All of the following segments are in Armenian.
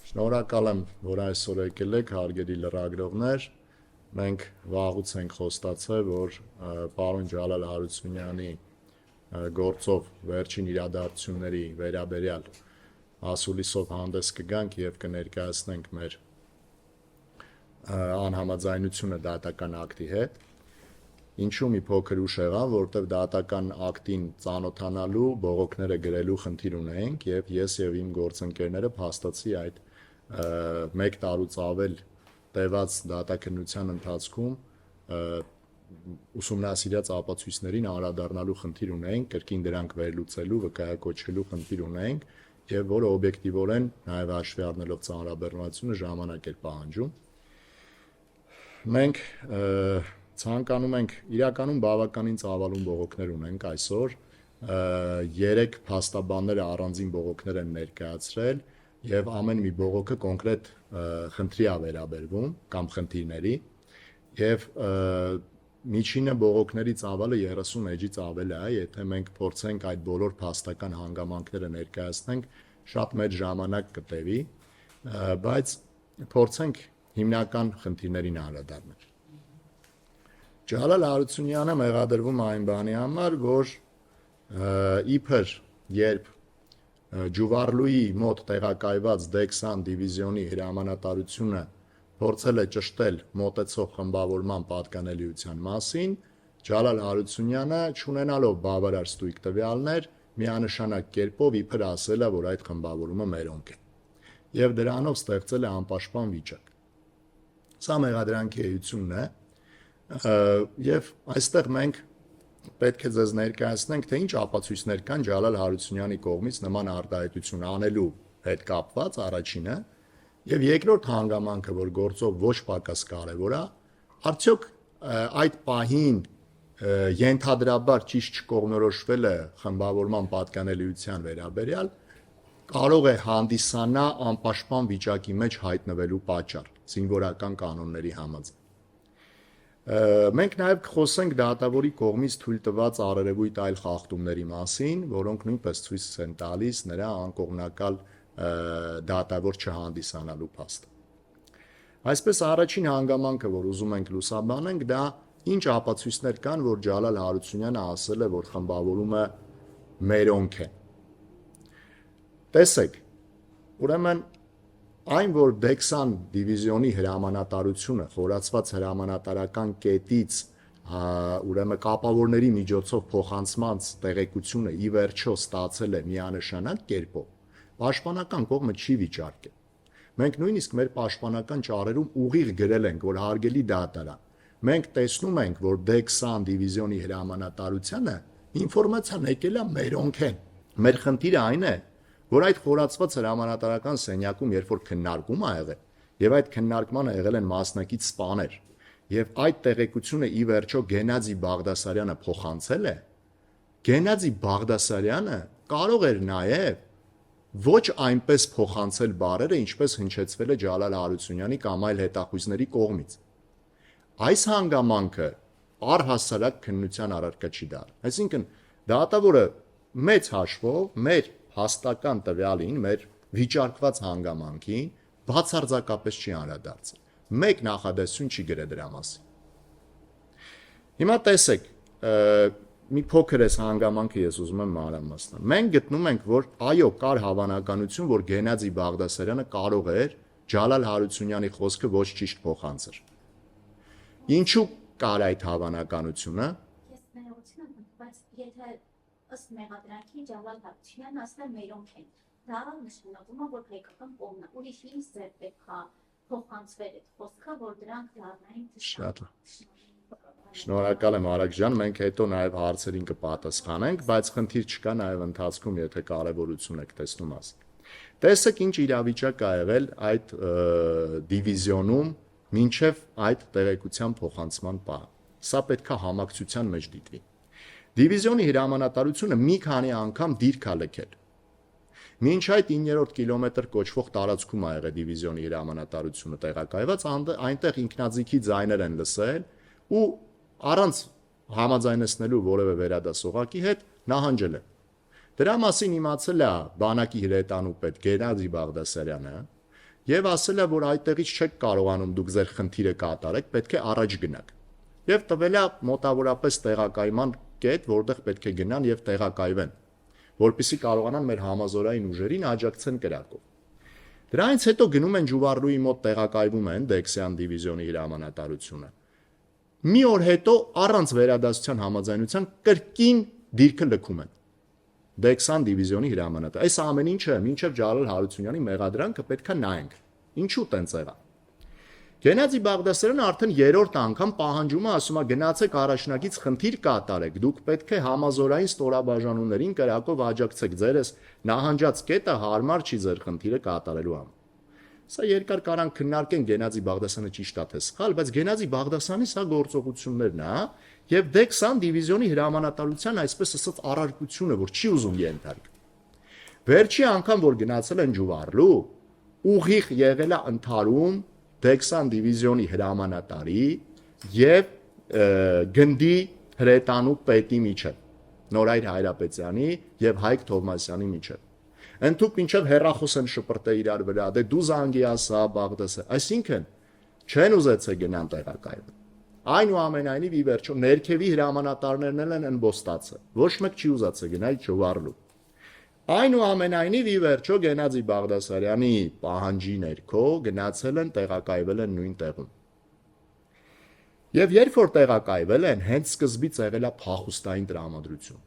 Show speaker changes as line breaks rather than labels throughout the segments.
Շնորհակալ եմ, որ այսօր եկել եք, հարգելի լրագրողներ։ Մենք վաղուց ենք խոստացել, որ պարոն Ջալալ Հարությունյանի գործով վերջին իրադարձությունների վերաբերյալ ասուլիսով հանդես կգանք եւ կներկայացնենք մեր անհամաձայնությունը դատական ակտի հետ։ Ինչու մի փոքր ուշ եղավ, որտեղ դատական ակտին ծանոթանալու բողոքները գրելու խնդիր ունենք եւ ես եւ իմ գործընկերները փաստացի այդ 1 տարուց ավել տևած դատաքննության ընթացքում ուսումնասիրած ապացույցներին անդրադառնալու խնդիր ունենք, կրկին դրանք վերլուծելու, վկայակոչելու խնդիր ունենք եւ որը օբյեկտիվորեն նաեւ հաշվի առնելով ծանրաբեռնվածությունը ժամանակ էր պահանջում։ Մենք ցանկանում ենք իրականում բավականին ծավալուն բողոքներ ունենք այսօր 3 փաստաբանները առանձին բողոքներ են ներկայացրել եւ ամեն մի բողոքը կոնկրետ խնդրի է վերաբերվում կամ խնդիրների եւ միջինը բողոքների ծավալը 30 էջից ավել է, եթե մենք փորձենք այդ բոլոր փաստական հանգամանքները ներկայացնենք, շատ մեծ ժամանակ կտևի, բայց փորձենք հիմնական խնդիրներին անդրադառնալ։ Ջալալ Հարությունյանը մեղադրվում այն բանի համար, որ իբր երբ Ջուվարլուի մոտ տեղակայված D20 դիվիզիոնի հրամանատարությունը փորձել է ճշտել մոտեցող խմբավորման պատկանելիության մասին, Ջալալ Հարությունյանը, չունենալով բավարար ստույգ տվյալներ, միանշանակ կերպով իբր ասել է, որ այդ խմբավորումը մերոնք է, եւ դրանով ստեղծել է անպաշտպան վիճակ։ Սա մեղադրանքի էությունն է, եւ այստեղ մենք պետք է ձեզ ներկայացնենք, թե ինչ ապացույցներ կան Ջալալ Հարությունյանի կողմից նման արտահայտություն անելու հետ կապված առաջինը, եւ երկրորդ հանգամանքը, որ գործով ոչ պակաս կարեւոր է, արդյոք այդ պահին ենթադրաբար ճիշտ չկողմնորոշվելը խմբավորման պատկանելիության վերաբերյալ կարող է հանդիսանա անպաշտպան վիճակի մեջ հայտնվելու պատճառ զինվորական կանոնների համաձայն։ Մենք նաև կխոսենք դատավորի կողմից թույլ տված արարևույթ այլ խախտումների մասին, որոնք նույնպես ցույց են տալիս նրա անկողմնակալ դատավոր չհանդիսանալու փաստը։ Այսպես առաջին հանգամանքը, որ ուզում ենք լուսաբանենք, դա ինչ ապացույցներ կան, որ Ջալալ Հարությունյանը ասել է, որ խմբավորումը մերոնք է։ Տեսեք, ուրեմն այն, որ D20 դիվիզիոնի հրամանատարությունը խորացված հրամանատարական կետից ուրեմն կապավորների միջոցով փոխանցված տեղեկությունը ի վերջո ստացել է միանշանակ կերպով, պաշտպանական կողմը չի վիճարկել։ Մենք նույնիսկ մեր պաշտպանական ճառերում ուղիղ գրել ենք, որ հարգելի դատարան, մենք տեսնում ենք, որ D20 դիվիզիոնի հրամանատարությունը ինֆորմացիան եկել է մերոնք են։ Մեր խնդիրը այն է, որ այդ խորացված հրամանատարական սենյակում, երբ որ քննարկում ա եղել, եւ այդ քննարկմանը եղել են մասնակից սպաներ, եւ այդ տեղեկությունը ի վերջո Գենադի Բաղդասարյանը փոխանցել է, Գենադի Բաղդասարյանը կարող էր նաեւ ոչ այնպես փոխանցել բարերը, ինչպես հնչեցվել է Ջալալ Հարությունյանի կամ այլ հետախույզների կողմից։ Այս հանգամանքը առհասարակ քննության առարկա չի դառնում։ Այսինքն դատավորը մեծ հաշվով մեր հաստական տվյալին, մեր վիճարկված հանգամանքին բացարձակապես չի անդրադարձել։ Մեկ նախադասություն չի գրել դրա մասին։ Հիմա տեսեք, մի փոքր էս հանգամանքը ես ուզում եմ մանրամասնել։ Մենք գտնում ենք, որ այո, կար հավանականություն, որ Գենադի Բաղդասարյանը կարող էր Ջալալ Հարությունյանի խոսքը ոչ ճիշտ փոխանցել։ Ինչու կար այդ հավանականությունը։
Ես ներողություն եմ, բայց եթե ըստ մեղադրանքի Ջալալ Հարությունյանը ասել մերոնք են, դա նշանակում է, որ հայկական կողմն է, ուրիշ ինչ ձեր պետք է փոխանցվել այդ խոսքը, որ դրանք դառնային
Շատ շնորհակալ եմ Արագ ջան, մենք հետո նաև հարցերին կպատասխանենք, բայց խնդիր չկա նաև ընթացքում, եթե կարևորություն եք տեսնում ասեք։ Տեսեք ինչ իրավիճակ ա եղել այդ դիվիզիոնում մինչև այդ տեղեկության փոխանցման պահը։ Սա պետք է համակցության մեջ դիտվի։ Դիվիզիոնի հրամանատարությունը մի քանի անգամ դիրք ա լքել։ Մինչ այդ 9-րդ կիլոմետր կոչվող տարածքում ա եղել դիվիզիոնի հրամանատարությունը տեղակայված, այնտեղ ինքնաձիգի ձայներ են լսել ու առանց համաձայնեցնելու որևէ վերադասողակի հետ նահանջել է։ Դրա մասին իմացել է բանակի հրետանու պետ Գենադի Բաղդասարյանը եւ ասել է, որ այդտեղից չեք կարողանում դուք ձեր խնդիրը կատարեք, պետք է առաջ գնաք։ Եվ տվել է մոտավորապես տեղակայման կետ, որտեղ պետք է գնան եւ տեղակայվեն, որպեսզի կարողանան մեր համազորային ուժերին աջակցեն կրակով։ Դրանից հետո գնում են Ջուվառլուի մոտ տեղակայվում են Դեքսյան դիվիզիոնի հրամանատարությունը։ Մի օր հետո առանց վերադասության համաձայնության կրկին դիրքը լքում են Դեքսյան դիվիզիոնի հրամանատար։ Այս ամեն ինչը մինչև Ջալալ Հարությունյանի մեղադրանքը պետքա նայենք։ Ինչու տենց եղավ։ Գենադի Բաղդասարյանը արդեն երրորդ անգամ պահանջում է, ասում է գնացեք առաջնակից խնդիր կատարեք, դուք պետք է համազորային ստորաբաժանումներին կրակով աջակցեք, ձերս նահանջած կետը հարմար չի ձեր խնդիրը կատարելու համար։ Սա երկար կարան քննարկեն Գենադի Բաղդասարյանը ճիշտ է թե սխալ, բայց Գենադի Բաղդասարյանի սա գործողություններն է, եւ Դեքսյան դիվիզիոնի հրամանատարության այսպես ասած առարկությունը, որ չի ուզում ենթարկել։ Վերջի անգամ որ գնացել են Ջուվառլու, ուղիղ եղել է ընթարում Դեքսյան դիվիզիոնի հրամանատարի եւ գնդի հրետանու պետի միջև, Նորայր Հայրապետյանի եւ Հայկ Թովմասյանի միջև։ Ընթուք մինչև հերախոս են շպրտել իրար վրա, դե դու զանգի ասա Բաղդասը, այսինքն չեն ուզեցել գնան տեղակայվել։ Այնուամենայնիվ ի վերջո ներքևի հրամանատարներն են ընբոստացը, ոչ մեկ չի ուզացել գնալ Ջուվառլու։ Այնուամենայնիվ ի վերջո Գենադի Բաղդասարյանի պահանջի ներքո գնացել են տեղակայվել են նույն տեղում։ Եվ երբ որ տեղակայվել են, հենց սկզբից եղել է փախուստային տրամադրություն։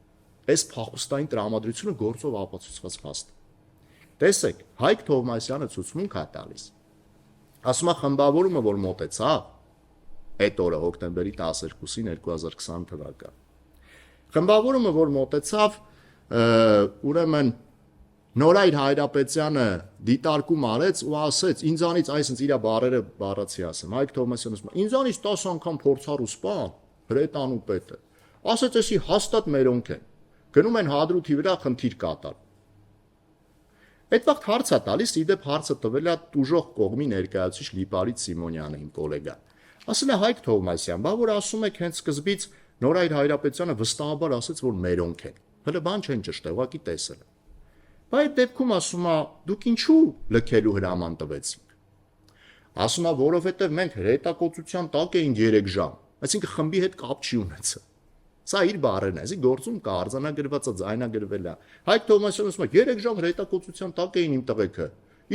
Այս փախուստային տրամադրությունը գործով ապացուցված փաստ է։ Տեսեք, Հայկ Թովմասյանը ցուցմունք է տալիս։ Ասում է խմբավորումը, որ մոտեցավ այդ օրը հոկտեմբերի 12-ին 2020 թվական։ Խմբավորումը, որ մոտեցավ, ուրեմն Նորայր Հայրապետյանը դիտարկում արեց ու ասեց, ինձանից այսինքն իր բառերը բառացի ասեմ, Հայկ Թովմասյանը ասում է, ինձանից 10 անգամ փորձառու սպան, հրետանու պետը։ Ասեց, էսի հաստատ մերոնք են։ Գնում են Հադրութի վրա խնդիր կատար։ Այդ վաղ հարց է տալիս, իդեպ հարցը տվել է տուժող կողմի ներկայացուցիչ Լիպարիտ Սիմոնյանը, իմ գոլեգան։ Ասել է Հայկ Թովմասյան, բա որ ասում եք հենց սկզբից Նորայր Հայրապետյանը վստահաբար ասեց, որ մերոնք են։ Հələ բան չեն ճշտել, ուղղակի տեսել են։ Բայց այդ դեպքում ասում է, դուք ինչու լքելու հրաման տվեցիք։ Ասում է, որովհետև մենք հրետակոծության տակ էինք 3 ժամ, այսինքն խմբի հետ կապ չի ունեցել։ Սա իր բառերն է, այսինքն գործում կա, արձանագրված է, ձայնագրվել է։ Հայկ Թովմասյանը ասում է, 3 ժամ հրետակոծության տակ էին իմ տղեկը։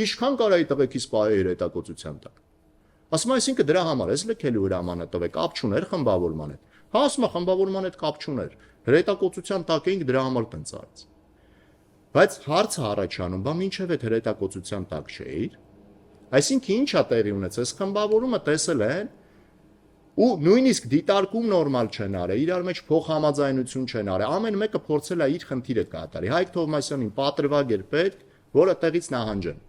Ինչքան կարա այդ տղեկից սպայել հրետակոծության տակ։ Ասում է, այսինքն դրա համար էս լքելու հրամանը տվեք, կապ չուներ խմբավորման հետ։ Հա, ասում է, խմբավորման հետ կապ չուներ։ Հրետակոծության տակ էինք, դրա համար տենց արեց։ Բայց հարցը առաջանում, բա մինչև այդ հրետակոծության տակ չէիր։ Այսինքն ի՞նչ է տեղի ունեցել, այս խմբավորումը տեսել են ու նույնիսկ դիտարկում նորմալ չեն արել, իրար մեջ փոխհամաձայնություն չեն արել, ամեն մեկը փորձել է իր խնդիրը կատարի։ Հայկ Թովմասյանին պատրվակ էր պետք, որը տեղից նահանջեն,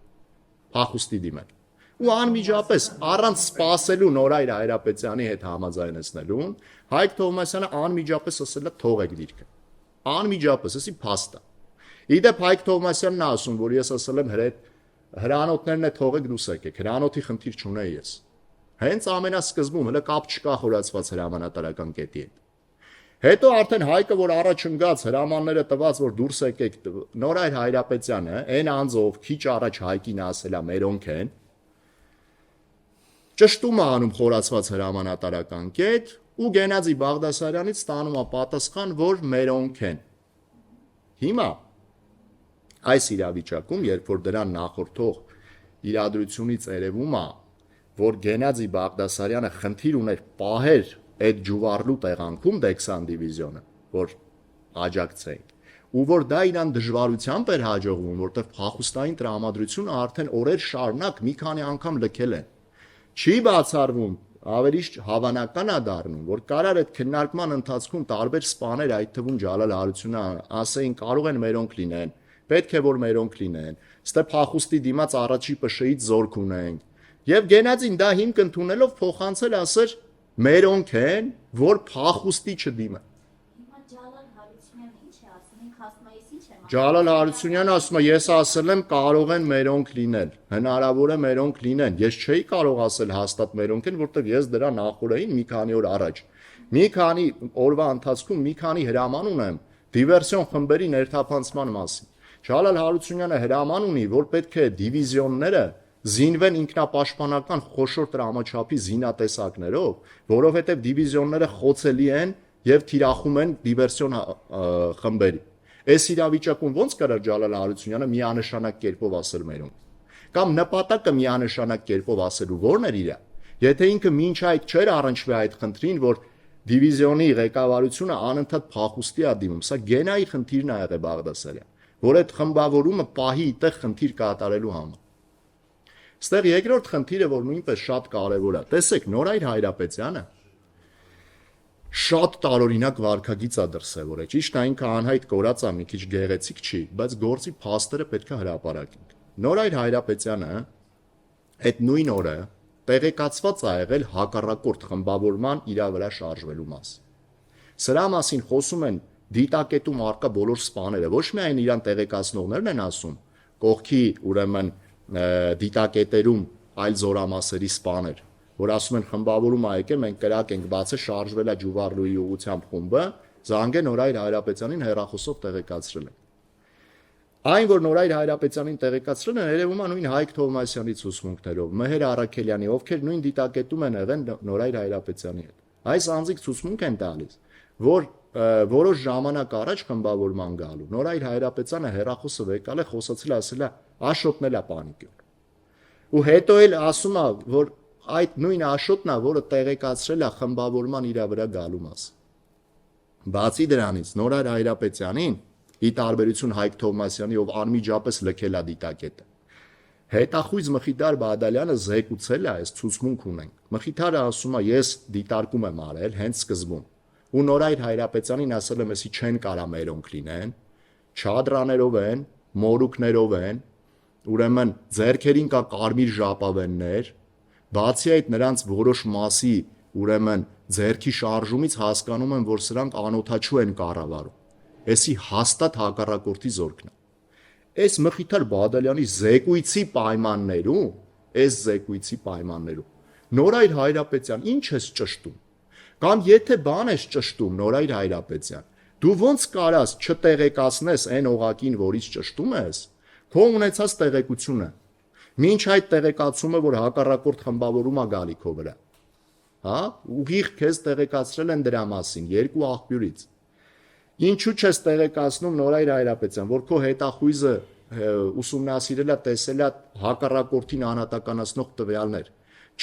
փախուստի դիմեն։ Ու անմիջապես առանց սպասելու Նորայր Հայրապետյանի հետ համաձայնեցնելուն, Հայկ Թովմասյանը անմիջապես ասել է թողեք դիրքը։ Անմիջապես, էսի փաստ է։ Իդեպ Հայկ Թովմասյանն է ասում, որ ես ասել եմ հրանոթներն է թողեք դուս եկեք, հրանոթի խնդիր չունեի ես։ Հենց ամենասկզբում հələ կապ չկա խորացված հրամանատարական կետի հետ։ Հետո արդեն Հայկը, որ առաջ ընկած հրամանները տված, որ դուրս եկեք, Նորայր Հայրապետյանը, այն անձով քիչ առաջ Հայկին ասել է մերոնք են, ճշտում է անում խորացված հրամանատարական կետ ու Գենադի Բաղդասարյանից ստանում է պատասխան, որ մերոնք են։ Հիմա այս իրավիճակում, երբ որ դրան նախորդող իրադրությունից երևում է, որ Գենադի Բաղդասարյանը խնդիր ուներ պահեր այդ Ջուվառլու տեղանքում Դեքսյան դիվիզիոնը, որ աջակցեին, ու որ դա իրան դժվարությամբ էր հաջողվում, որտեղ փախուստային տրամադրությունը արդեն օրեր շարունակ մի քանի անգամ լքել են։ Չի բացառվում, ավելի հավանական է դառնում, որ կարար այդ քննարկման ընթացքում տարբեր սպաներ, այդ թվում Ջալալ Հարությունյանը, ասեին կարող են մերոնք լինեն, պետք է որ մերոնք լինեն, ստե փախուստի դիմաց առաջի ՊՇ-ից զորք ունենք։ Եվ Գենադին դա հիմք ընդունելով փոխանցել ասեր մերոնք են, որ փախուստի չդիմեն։
Հիմա Ջալալ Հարությունյանը ինչ է ասում, ինք ասում է, ես ինչ եմ ասում։
Ջալալ Հարությունյանը ասում է, ես ասել եմ կարող են մերոնք լինել, հնարավոր է մերոնք լինեն։ Ես չէի կարող ասել հաստատ մերոնք են, որտեղ ես դրա նախորդին մի քանի օր առաջ, մի քանի օրվա ընթացքում մի քանի հրաման ունեմ դիվերսիոն խմբերի ներթափանցման մասին։ Ջալալ Հարությունյանը հրաման ունի, որ պետք է դիվիզիոնները զինվեն ինքնապաշտպանական խոշոր տրամաչափի զինատեսակներով, որովհետև դիվիզիոնները խոցելի են եւ թիրախում են դիվերսիոն խմբերի։ Այս իրավիճակում ո՞նց կարա Ջալալ Հարությունյանը միանշանակ կերպով ասել մերոնք։ Կամ նպատակը միանշանակ կերպով ասելու ո՞րն էր իր։ Եթե ինքը մինչ այդ չէր առնչվի այդ խնդրին, որ դիվիզիոնի ղեկավարությունը անընդհատ փախուստի է դիմում, սա գենայի խնդիրն է եղել Բաղդասարյան, որ այդ խմբավորումը պահի այդտեղ խնդիր կատարելու համար։ Ստեղ երկրորդ խնդիրը, որ նույնպես շատ կարևոր է, տեսեք, Նորայր Հայրապետյանը շատ տարօրինակ վարքագիծ է դրսևորել։ Ճիշտ է, ինքը անհայտ կորած է, մի քիչ գեղեցիկ չի, բայց գործի փաստերը պետք է հրապարակենք։ Նորայր Հայրապետյանը այդ նույն օրը տեղեկացված է եղել հակառակորդ խմբավորման իր վրա շարժվելու մասին։ Սրա մասին խոսում են դիտակետում արկա բոլոր սպաները, ոչ միայն իրան տեղեկացնողներն են ասում, կողքի ուրեմն դիտակետերում այլ զորամասերի սպաներ, որ ասում են խմբավորում ա եկել, մենք կրակ ենք բացել, շարժվել է Ջուվառլուի ուղղությամբ խումբը, Զանգե Նորայր Հայրապետյանին հեռախոսով տեղեկացրել են։ Այն, որ Նորայր Հայրապետյանին տեղեկացրել են, երևում է նույն Հայկ Թովմասյանի ցուցմունքներով, Մեհեր Արաքելյանի, ովքեր նույն դիտակետում են եղել Նորայր Հայրապետյանի հետ։ Այս անձիկ ցուցմունք են տալիս, որ որոշ ժամանակ առաջ խմբավորման գալու Նորայր Հայրապետյանը հեռախոսը վեկալ է, խոսացել է, ասել է Աշոտն էլ է պանիկյոն։ Ու հետո էլ ասում է, որ այդ նույն Աշոտն է, որը տեղեկացրել է խմբավորման իր վրա գալու մասին։ Բացի դրանից Նորայր Հայրապետյանին ի տարբերություն Հայկ Թովմասյանի, ով անմիջապես լքել է դիտակետը, հետախույզ Մխիթար Բադալյանը զեկուցել է, այս ցուցմունք ունենք։ Մխիթարը ասում է, ես դիտարկում եմ արել հենց սկզբում։ Ու Նորայր Հայրապետյանին ասել եմ, էսի չեն կարա մերոնք լինեն, չադրաներով են, մորուքներով են, ուրեմն ձեռքերին կա կարմիր ժապավեններ, բացի այդ նրանց որոշ մասի ուրեմն ձեռքի շարժումից հասկանում եմ, որ սրանք անօթաչու են կառավարում։ Էսի հաստատ հակառակորդի զորքն է։ Այս Մխիթար Բադալյանի զեկույցի պայմաններում, Նորայր Հայրապետյան, ինչ ես ճշտում։ Կամ եթե բան ես ճշտում, Նորայր Հայրապետյան, դու ոնց կարաս չտեղեկացնես այն օղակին, որից ճշտում ես, քո ունեցած տեղեկությունը։ Մինչ այդ տեղեկացումը, որ հակառակորդ խմբավորում է գալի քո վրա։ Հա, ուղիղ քեզ տեղեկացրել են դրա մասին երկու աղբյուրից։ Ինչու չես տեղեկացնում Նորայր Հայրապետյան, որ քո հետախույզը ուսումնասիրել է, տեսել է հակառակորդին անհատականացնող տվյալներ։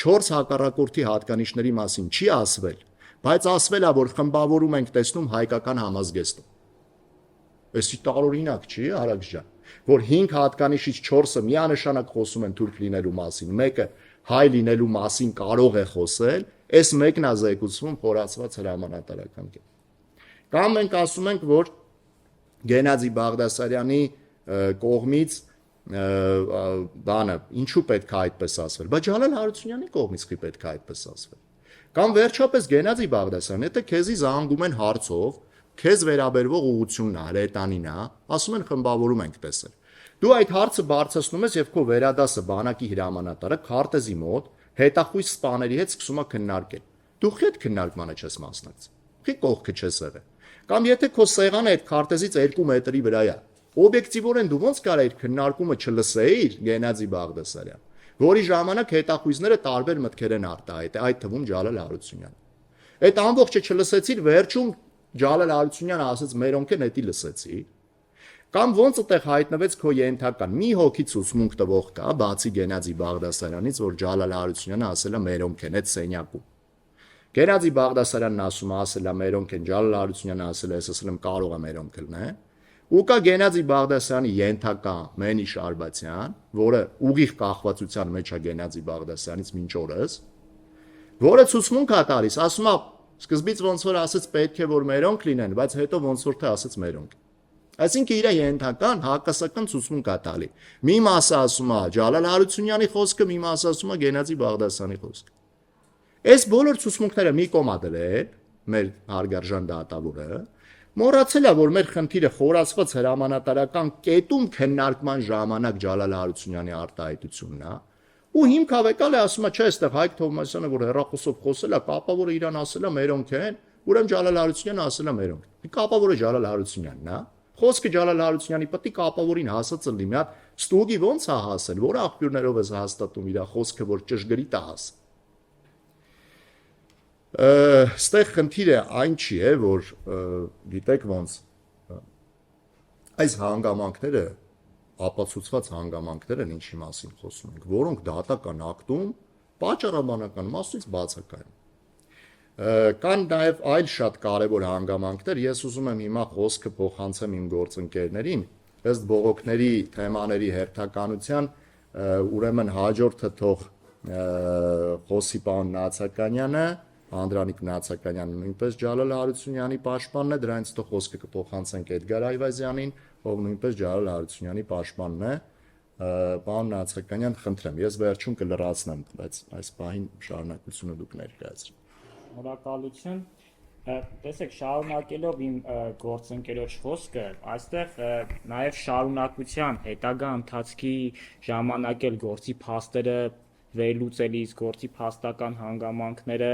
4 հակառակորդի հատկանիշների մասին չի ասվել, բայց ասվել է, որ խմբավորում ենք տեսնում հայկական համազգեստով։ Էսի տարօրինակ չի, Արաքս ջան, որ 5 հատկանիշից 4-ը միանշանակ խոսում են թուրք լինելու մասին, մեկը հայ լինելու մասին կարող է խոսել, այս մեկն է զեկուցվում խորացված հրամանատարական կերպ։ Կամ մենք ասում ենք, որ Գենադի Բաղդասարյանի կողմից բանը, ինչու պետք է այդպես ասվել, բայց Ջալալ Հարությունյանի կողմից չի պետք է այդպես ասվել։ Կամ վերջապես Գենադի Բաղդասարյանը, եթե քեզի զանգում են հարցով, քեզ վերաբերվող ուղղությունն է, հրետանին է, ասում են խմբավորում ենք տեսել։ Դու այդ հարցը բարձրացնում ես եւ քո վերադասը բանակի հրամանատարը քարտեզի մոտ հետախույզ սպաների հետ սկսում է քննարկել։ Դու այդ քննարկմանը չես մասնակցել։ Քի կողքը չես եղել։ Կամ եթե քո սեղանը այդ քարտեզից 2 մետրի վրա է, օբյեկտիվորեն դու ոնց կարա իր քննարկումը չլսեիր Գենադի Բաղդասարյան, որի ժամանակ հետախույզները տարբեր մտքեր են արտահայտել, այդ թվում Ջալալ Հարությունյանը։ Այդ ամբողջը չլսեցիր, վերջում Ջալալ Հարությունյանը ասաց մերոնք են, էդի լսեցի։ Կամ ոնց այդտեղ հայտնվեց քո ենթական մի հոգի ցուցմունք տվող կա, բացի Գենադի Բաղդասարյանից, որ Ջալալ Հարությունյանը ասել է մերոնք են այդ սենյակում։ Գենադի Բաղդասարյանն ասում է, ասել է մերոնք են, Ջալալ Հարությունյանը ասել է, ես ասել եմ կարող է մերոնք լինեն։ Ու կա Գենադի Բաղդասարյանի ենթակա Մենիշ Արբացյան, որը ուղիղ կախվածության մեջ է Գենադի Բաղդասարյանից մինչ օրս, որը ցուցմունք է տալիս, ասում է, սկզբից ոնց որ ասեց պետք է որ մերոնք լինեն, բայց հետո ոնց որ թե ասեց մերոնք։ Այսինքն իր ենթական հակասական ցուցմունք է տալի։ Մի մասը ասում է Ջալալ Հարությունյանի խոսքը, մի մասը ասում է Գենադի Բաղդասարյանի խոսքը։ Այս բոլոր ցուցմունքները մի կողմ է դրել մեր հարգարժան դատավորը, մոռացել է, որ մեր խնդիրը խորացված հրամանատարական կետում քննարկման ժամանակ Ջալալ Հարությունյանի արտահայտությունն է, ու հիմք հավեկալ է ասում է, չէ, այստեղ Հայկ Թովմասյանը, որ հեռախոսով խոսել է, կապավորը իրան ասել է մերոնք են, ուրեմն Ջալալ Հարությունյանը ասել է մերոնք։ Կապավորը Ջալալ Հարությունյանն է, Խոսքը Ջալալ Հարությունյանի պետք է ապավորին հասած լինի, մի հատ ստուգի ո՞նց է հասել, որ աղբյուրներով է հաստատում իր խոսքը, որ ճշգրիտ է հասել։ Ստեղ խնդիրը այն չի է, որ գիտեք ոնց այս հանգամանքները ապացուցված հանգամանքներ են ինչի մասին խոսում ենք, որոնք դատական ակտում պատճառաբանական մասից բացակայում։ Կան նաև այլ շատ կարևոր հանգամանքներ, ես ուզում եմ հիմա խոսքը փոխանցեմ իմ գործընկերներին, ըստ բողոքների թեմաների հերթականության, ուրեմն հաջորդը թող խոսի պարոն Նացականյանը, Անդրանիկ Նացականյանը նույնպես Ջալալ Հարությունյանի պաշտպանն է, դրանից հետո խոսքը կփոխանցենք Էդգար Այվազյանին, ով նույնպես Ջալալ Հարությունյանի պաշտպանն է, պարոն Նացականյան, խնդրեմ, ես վերջում կլրացնեմ, բայց այս պահին շարունակությունը դուք ներկայացրեք։
Շնորհակալություն։ Տեսեք, շարունակելով իմ գործընկերոջ խոսքը, այստեղ նաև շարունակության հետագա ընթացքի ժամանակ էլ գործի փաստերը վերլուծելիս, գործի փաստական հանգամանքները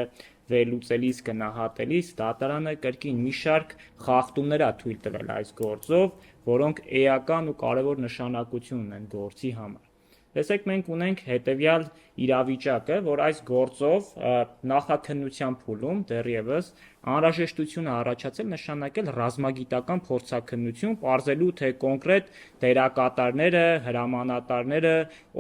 վերլուծելիս, գնահատելիս դատարանը կրկին մի շարք խախտումներ է թույլ տվել այս գործով, որոնք էական ու կարևոր նշանակություն ունեն գործի համար։ Տեսեք, մենք ունենք հետևյալ իրավիճակը, որ այս գործով նախաքննության փուլում դեռևս անհրաժեշտություն է առաջացել նշանակել ռազմագիտական փորձաքննություն, պարզելու թե կոնկրետ դերակատարները, հրամանատարները,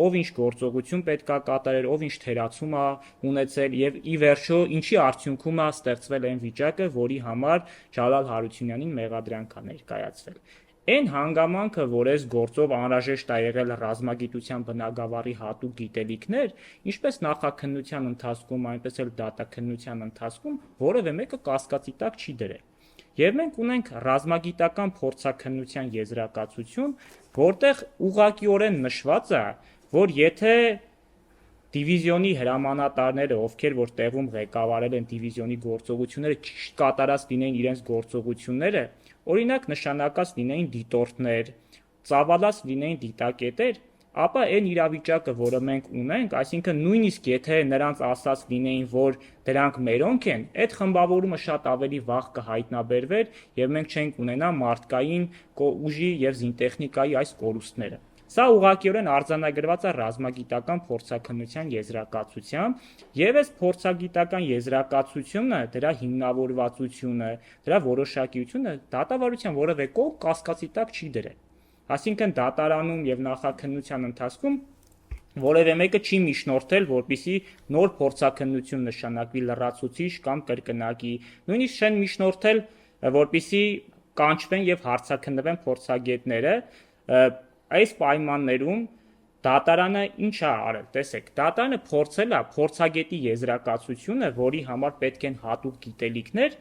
ով ինչ գործողություն պետք է կատարեր, ով ինչ թերացում է ունեցել եւ ի վերջո ինչի արդյունքում է ստեղծվել այն վիճակը, որի համար Ջալալ Հարությունյանին մեղադրանք է ներկայացվել։ Այն հանգամանքը, որ այս գործով անհրաժեշտ է եղել ռազմագիտության բնագավառի հատուկ գիտելիքներ, ինչպես նախաքննության ընթացքում, այնպես էլ դատաքննության ընթացքում որևէ մեկը կասկածի տակ չի դրել։ Եվ մենք ունենք ռազմագիտական փորձաքննության եզրակացություն, որտեղ ուղղակիորեն նշված է, որ եթե դիվիզիոնի հրամանատարները, ովքեր որ տեղում ղեկավարել են դիվիզիոնի գործողությունները, ճիշտ կատարած լինեին իրենց գործողությունները, օրինակ նշանակած լինեին դիտորդներ, ծավալած լինեին դիտակետեր, ապա այն իրավիճակը, որը մենք ունենք, այսինքն նույնիսկ եթե նրանց ասած լինեին, որ դրանք մերոնք են, այդ խմբավորումը շատ ավելի վաղ կհայտնաբերվեր եւ մենք չենք ունենա մարդկային ուժի եւ զինտեխնիկայի այս կորուստները։ Սա ուղղակիորեն արձանագրված է ռազմագիտական փորձաքննության եզրակացությամբ եւ այս փորձագիտական եզրակացությունը, դրա հիմնավորվածությունը, դրա որոշակիությունը դատավարության որևէ կողմ կասկածի տակ չի դրել։ Այսինքն դատարանում եւ նախաքննության ընթացքում որևէ մեկը չի միջնորդել, որպիսի նոր փորձաքննություն նշանակվի լրացուցիչ կամ կրկնակի, նույնիսկ չեն միջնորդել, որպիսի կանչվեն եւ հարցաքննվեն փորձագետները, այս պայմաններում դատարանը ինչ է արել, տեսեք, դատարանը փորձել է փորձագետի եզրակացությունը, որի համար պետք են հատուկ գիտելիքներ,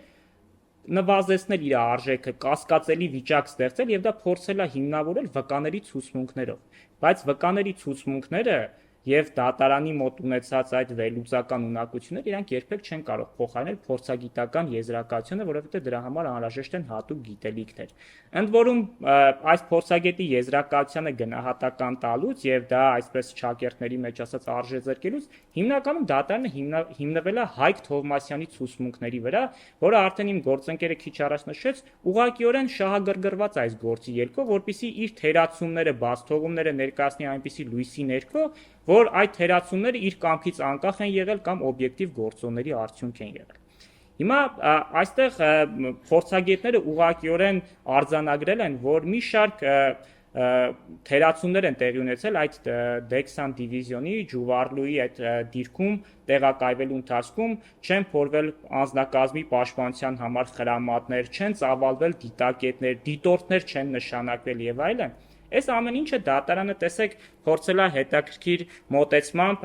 նվազեցնել իր արժեքը, կասկածելի վիճակ ստեղծել եւ դա փորձել է հիմնավորել վկաների ցուցմունքներով, բայց վկաների ցուցմունքները եւ դատարանի մոտ ունեցած այդ վերլուծական ունակությունները իրանք երբեք չեն կարող փոխարինել փորձագիտական եզրակացությունը, որովհետեւ դրա համար անհրաժեշտ են հատուկ գիտելիքներ։ Ընդ որում այս փորձագետի եզրակացությանը գնահատական տալուց եւ դա այսպես շակերտների մեջ ասած արժեզրկելուց հիմնականում դատարանը հիմնվել է Հայկ Թովմասյանի ցուցմունքների վրա, որը արդեն իմ գործընկերը քիչ առաջ նշեց, ուղղակիորեն շահագրգռված այս գործի ելքով, որպիսի իր թերացումները, բացթողումները ներկայացնի այնպիսի լույսի ներքո, որ այդ թերացումները իր կամքից անկախ են եղել կամ օբյեկտիվ գործոնների արդյունք են եղել։ Հիմա այստեղ փորձագետները ուղղակիորեն արձանագրել են, որ մի շարք թերացումներ են տեղի ունեցել այդ Դեքսան դիվիզիոնի Ջուվարլուի այդ դիրքում տեղակայվելու ընթացքում, չեն փորվել անձնակազմի պաշտպանության համար խրամատներ, չեն ծավալվել դիտակետներ, դիտորդներ չեն նշանակվել եւ այլն։ Այս ամեն ինչը դատարանը տեսեք փորձել է հետաքրքիր մոտեցմամբ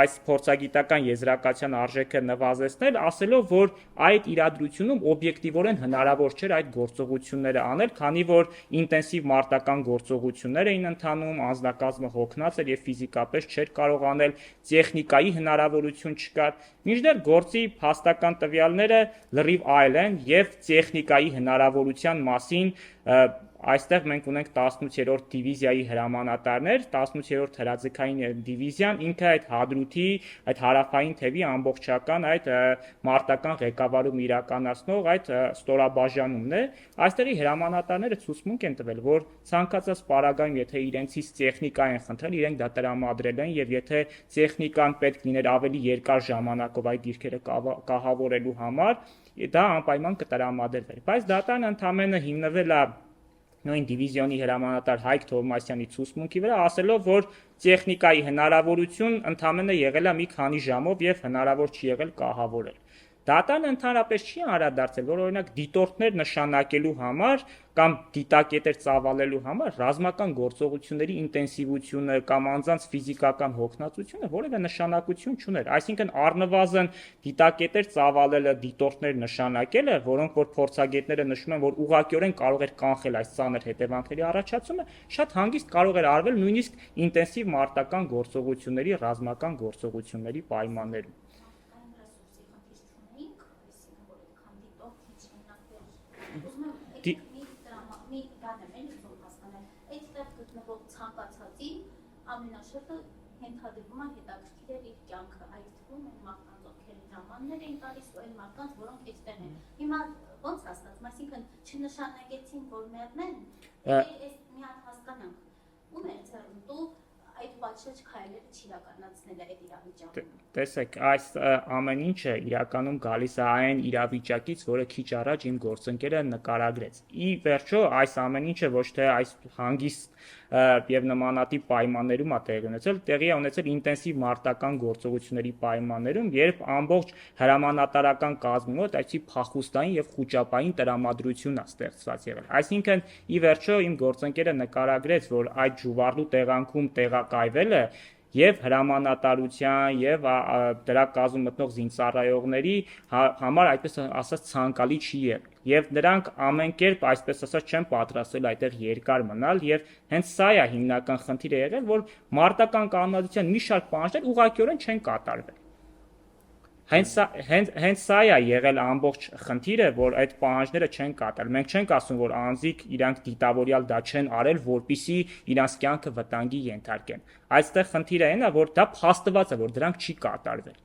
այս փորձագիտական եզրակացության արժեքը նվազեցնել, ասելով, որ այդ իրադրությունում օբյեկտիվորեն հնարավոր չէր այդ գործողությունները անել, քանի որ ինտենսիվ մարտական գործողություններ էին ընթանում, անձնակազմը հոգնած էր եւ ֆիզիկապես չէր կարող անել, տեխնիկայի հնարավորություն չկար, մինչդեռ գործի փաստական տվյալները լրիվ այլ են եւ տեխնիկայի հնարավորության մասին այստեղ մենք ունենք 18-րդ դիվիզիայի հրամանատարներ, 18-րդ հրաձգային դիվիզիան ինքը այդ Հադրութի, այդ հարավային թևի ամբողջական այդ մարտական ղեկավարում իրականացնող այդ ստորաբաժանումն է։ Այստեղի հրամանատարները ցուցմունք են տվել, որ ցանկացած պարագայում, եթե իրենցից տեխնիկա են խնդրել, իրենք դա տրամադրել են, եւ եթե տեխնիկան պետք լիներ ավելի երկար ժամանակով այդ դիրքերը կահավորելու համար, դա անպայման կտրամադրվեր։ Բայց դատարանը ընդամենը հիմնվել է նույն դիվիզիոնի հրամանատար Հայկ Թովմասյանի ցուցմունքի վրա, ասելով, որ տեխնիկայի հնարավորություն ընդամենը եղել է մի քանի ժամով եւ հնարավոր չի եղել կահավորել։ Դատարանը ընդհանրապես չի անդրադարձել, որ օրինակ դիտորդներ նշանակելու համար կամ դիտակետեր ծավալելու համար ռազմական գործողությունների ինտենսիվությունը կամ անձանց ֆիզիկական հոգնածությունը որևէ նշանակություն չուներ։ Այսինքն առնվազն դիտակետեր ծավալելը, դիտորդներ նշանակելը, որոնք որ փորձագետները նշում են, որ ուղղակիորեն կարող էր կանխել այս ծանր հետևանքների առաջացումը, շատ հանգիստ կարող էր արվել նույնիսկ ինտենսիվ մարտական գործողությունների, ռազմական գործողությունների պայմաններում։
Մի բան եմ էլի որ հասկանալ, այդտեղ գտնվող ցանկացածի ամենաշատը ենթադրվում է հետաքրքիր է իր կյանքը, այդ թվում են մարդկանց, ովքեր ժամաններ են տալիս ու այն մարդկանց, որոնք այստեղ են։ Հիմա ո՞նց հասկացած, այսինքն չնշանակեցին, որ մերն են, այս մի հատ հասկանանք, ում է ցերունտու այդ պատշաճ քայլերը չիրականացնել այդ իրավիճակում։
Տեսեք, այս ամեն ինչը իրականում գալիս է այն իրավիճակից, որը քիչ առաջ իմ գործընկերը նկարագրեց։ Ի վերջո, այս ամեն ինչը ոչ թե այս հանգիստ եւ նմանատիպ պայմաններում է տեղի ունեցել, տեղի է ունեցել ինտենսիվ մարտական գործողությունների պայմաններում, երբ ամբողջ հրամանատարական կազմի մոտ այսի փախուստային եւ խուճապային տրամադրություն է ստեղծված եղել։ Այսինքն, ի վերջո իմ գործընկերը նկարագրեց, որ այդ ժուվառլու տեղանքում տեղակայվելը եւ հրամանատարության եւ դրա կազմում մտնող զինծառայողների համար այդպես ասած ցանկալի չի եղել եւ նրանք ամեն կերպ այսպես ասած չեն պատրաստվել այդտեղ երկար մնալ եւ հենց սա է հիմնական խնդիրը եղել, որ մարտական կանոնադրության մի շարք պահանջներ ուղղակիորեն չեն կատարվել։ Հենց սա է եղել ամբողջ խնդիրը, որ այդ պահանջները չեն կատարել։ Մենք չենք ասում, որ անձիկ իրանք դիտավորյալ դա չեն արել, որպիսի իրանց կյանքը վտանգի ենթարկեն։ Այստեղ խնդիրը այն է, որ դա փաստված է, որ դրանք չի կատարվել։